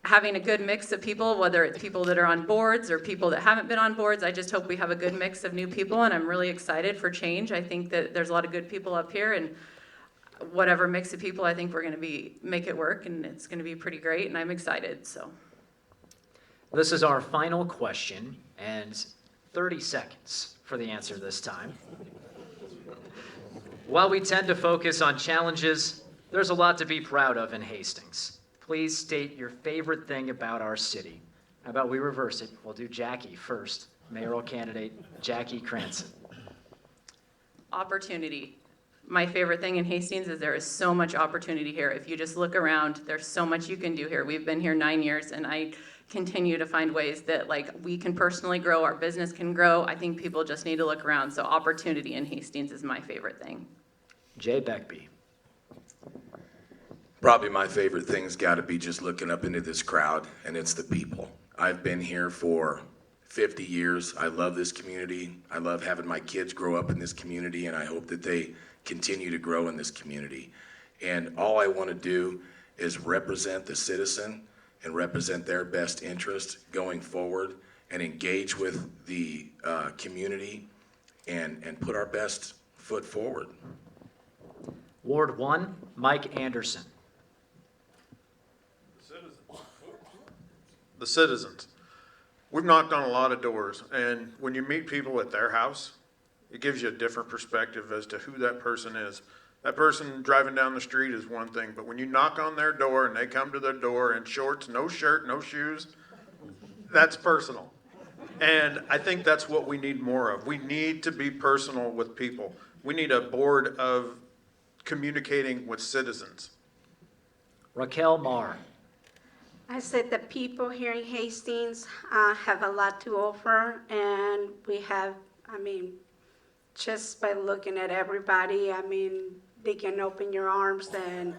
having a good mix of people, whether it's people that are on boards or people that haven't been on boards, I just hope we have a good mix of new people, and I'm really excited for change. I think that there's a lot of good people up here, and whatever mix of people, I think we're going to make it work, and it's going to be pretty great, and I'm excited. So This is our final question, and 30 seconds for the answer this time. While we tend to focus on challenges, there's a lot to be proud of in Hastings. Please state your favorite thing about our city. How about we reverse it? We'll do Jackie first. Mayoral candidate Jackie Cranston. opportunity. My favorite thing in Hastings is there is so much opportunity here. If you just look around, there's so much you can do here. We've been here 9 years, and I continue to find ways that we can personally grow, our business can grow. I think people just need to look around. So opportunity in Hastings is my favorite thing. Jay Beckby. Probably my favorite thing's got to be just looking up into this crowd, and it's the people. I've been here for 50 years. I love this community. I love having my kids grow up in this community, and I hope that they continue to grow in this community. And all I want to do is represent the citizen and represent their best interest going forward, and engage with the community and put our best foot forward. Ward 1, Mike Anderson. The citizens. We've knocked on a lot of doors, and when you meet people at their house, it gives you a different perspective as to who that person is. That person driving down the street is one thing, but when you knock on their door and they come to their door in shorts, no shirt, no shoes, that's personal. And I think that's what we need more of. We need to be personal with people. We need a board of communicating with citizens. Raquel Marr. I said the people here in Hastings have a lot to offer, and we have, just by looking at everybody, they can open your arms and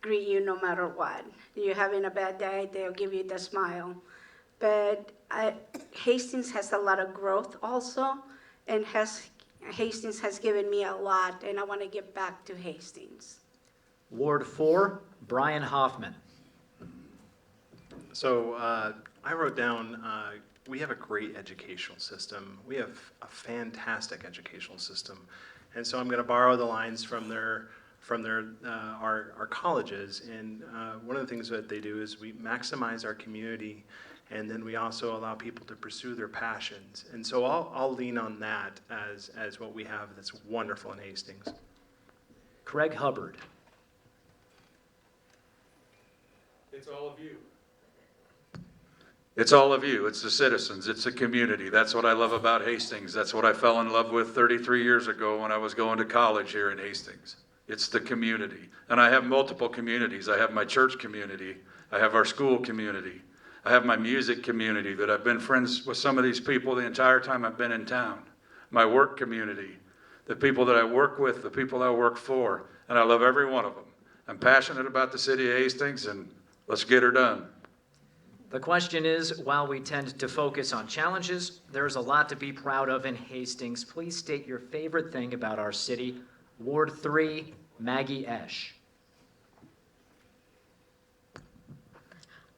greet you no matter what. You're having a bad day, they'll give you the smile. But Hastings has a lot of growth also, and Hastings has given me a lot, and I want to give back to Hastings. Ward 4, Brian Hoffman. So I wrote down, we have a great educational system. We have a fantastic educational system. And so I'm going to borrow the lines from our colleges. And one of the things that they do is we maximize our community And then we also allow people to pursue their passions. And so I'll lean on that as what we have that's wonderful in Hastings. Craig Hubbard. It's all of you. It's all of you. It's the citizens. It's the community. That's what I love about Hastings. That's what I fell in love with 33 years ago when I was going to college here in Hastings. It's the community. And I have multiple communities. I have my church community. I have our school community. I have my music community that I've been friends with some of these people the entire time I've been in town. My work community, the people that I work with, the people I work for, and I love every one of them. I'm passionate about the city of Hastings, and let's get her done. The question is, while we tend to focus on challenges, there's a lot to be proud of in Hastings. Please state your favorite thing about our city. Ward 3, Maggie Esch.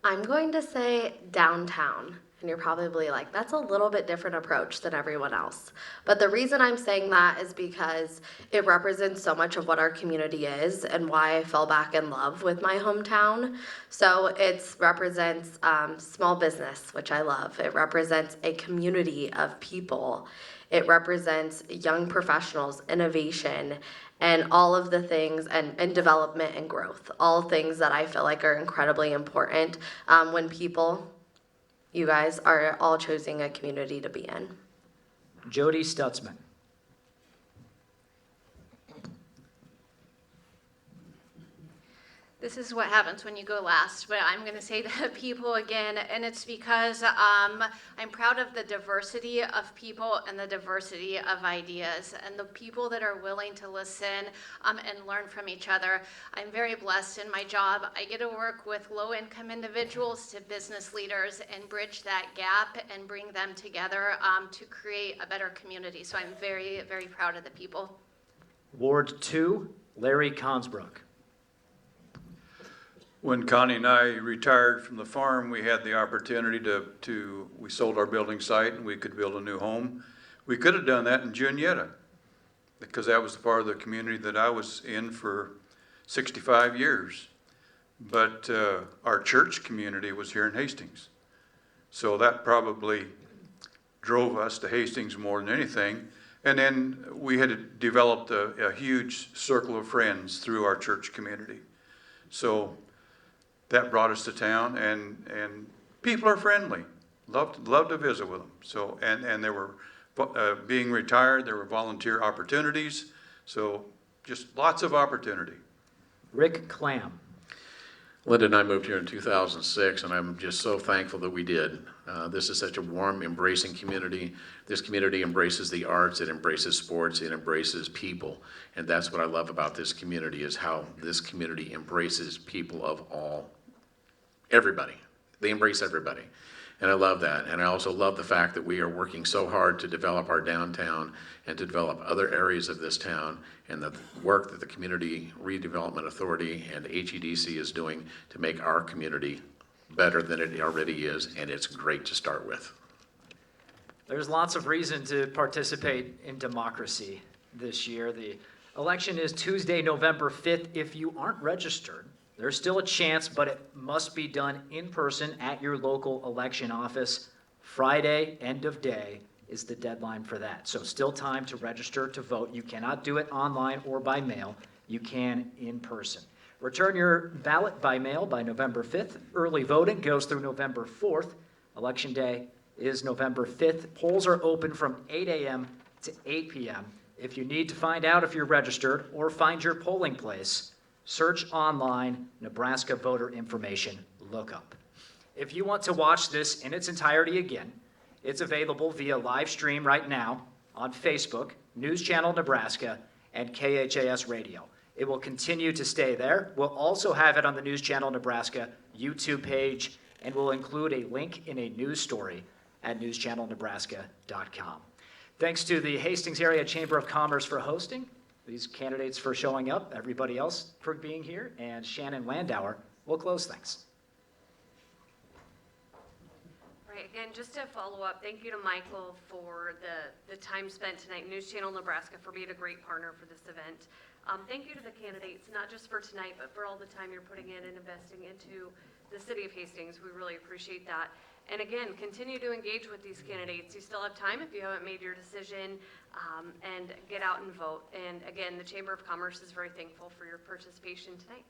I'm going to say downtown. And you're probably like, that's a little bit different approach than everyone else. But the reason I'm saying that is because it represents so much of what our community is and why I fell back in love with my hometown. So it represents small business, which I love. It represents a community of people. It represents young professionals, innovation, and all of the things, and development and growth. All things that I feel like are incredibly important when people, you guys, are all choosing a community to be in. Jody Stutzman. This is what happens when you go last, but I'm going to say the people again, and it's because I'm proud of the diversity of people and the diversity of ideas and the people that are willing to listen and learn from each other. I'm very blessed in my job. I get to work with low-income individuals to business leaders and bridge that gap and bring them together to create a better community. So I'm very, very proud of the people. Ward 2, Larry Consbrook. When Connie and I retired from the farm, we had the opportunity we sold our building site and we could build a new home. We could have done that in Juniata because that was the part of the community that I was in for 65 years. But our church community was here in Hastings. So that probably drove us to Hastings more than anything. And then we had developed a huge circle of friends through our church community. So that brought us to town, and people are friendly. Love to visit with them. So and there were being retired, there were volunteer opportunities. So just lots of opportunity. Rick Clam. Linda and I moved here in 2006, and I'm just so thankful that we did. This is such a warm, embracing community. This community embraces the arts, it embraces sports, it embraces people. And that's what I love about this community, is how this community embraces people of everybody. They embrace everybody. And I love that. And I also love the fact that we are working so hard to develop our downtown and to develop other areas of this town, and the work that the Community Redevelopment Authority and HEDC is doing to make our community better than it already is, and it's great to start with. There's lots of reason to participate in democracy this year. The election is Tuesday, November 5th. If you aren't registered, there's still a chance, but it must be done in person at your local election office. Friday, end of day, is the deadline for that. So still time to register to vote. You cannot do it online or by mail. You can in person. Return your ballot by mail by November 5th. Early voting goes through November 4th. Election day is November 5th. Polls are open from 8 a.m. to 8 p.m. If you need to find out if you're registered or find your polling place, search online, Nebraska Voter Information Lookup. If you want to watch this in its entirety again, it's available via live stream right now on Facebook, News Channel Nebraska, and KHAS Radio. It will continue to stay there. We'll also have it on the News Channel Nebraska YouTube page, and we'll include a link in a news story at newschannelnebraska.com. Thanks to the Hastings Area Chamber of Commerce for hosting, these candidates for showing up, everybody else for being here, and Shannon Landauer will close things. Right, again, just to follow up, thank you to Michael for the time spent tonight, News Channel Nebraska for being a great partner for this event. Thank you to the candidates, not just for tonight, but for all the time you're putting in and investing into the city of Hastings. We really appreciate that. And again, continue to engage with these candidates. You still have time if you haven't made your decision, and get out and vote. And again, the Chamber of Commerce is very thankful for your participation tonight.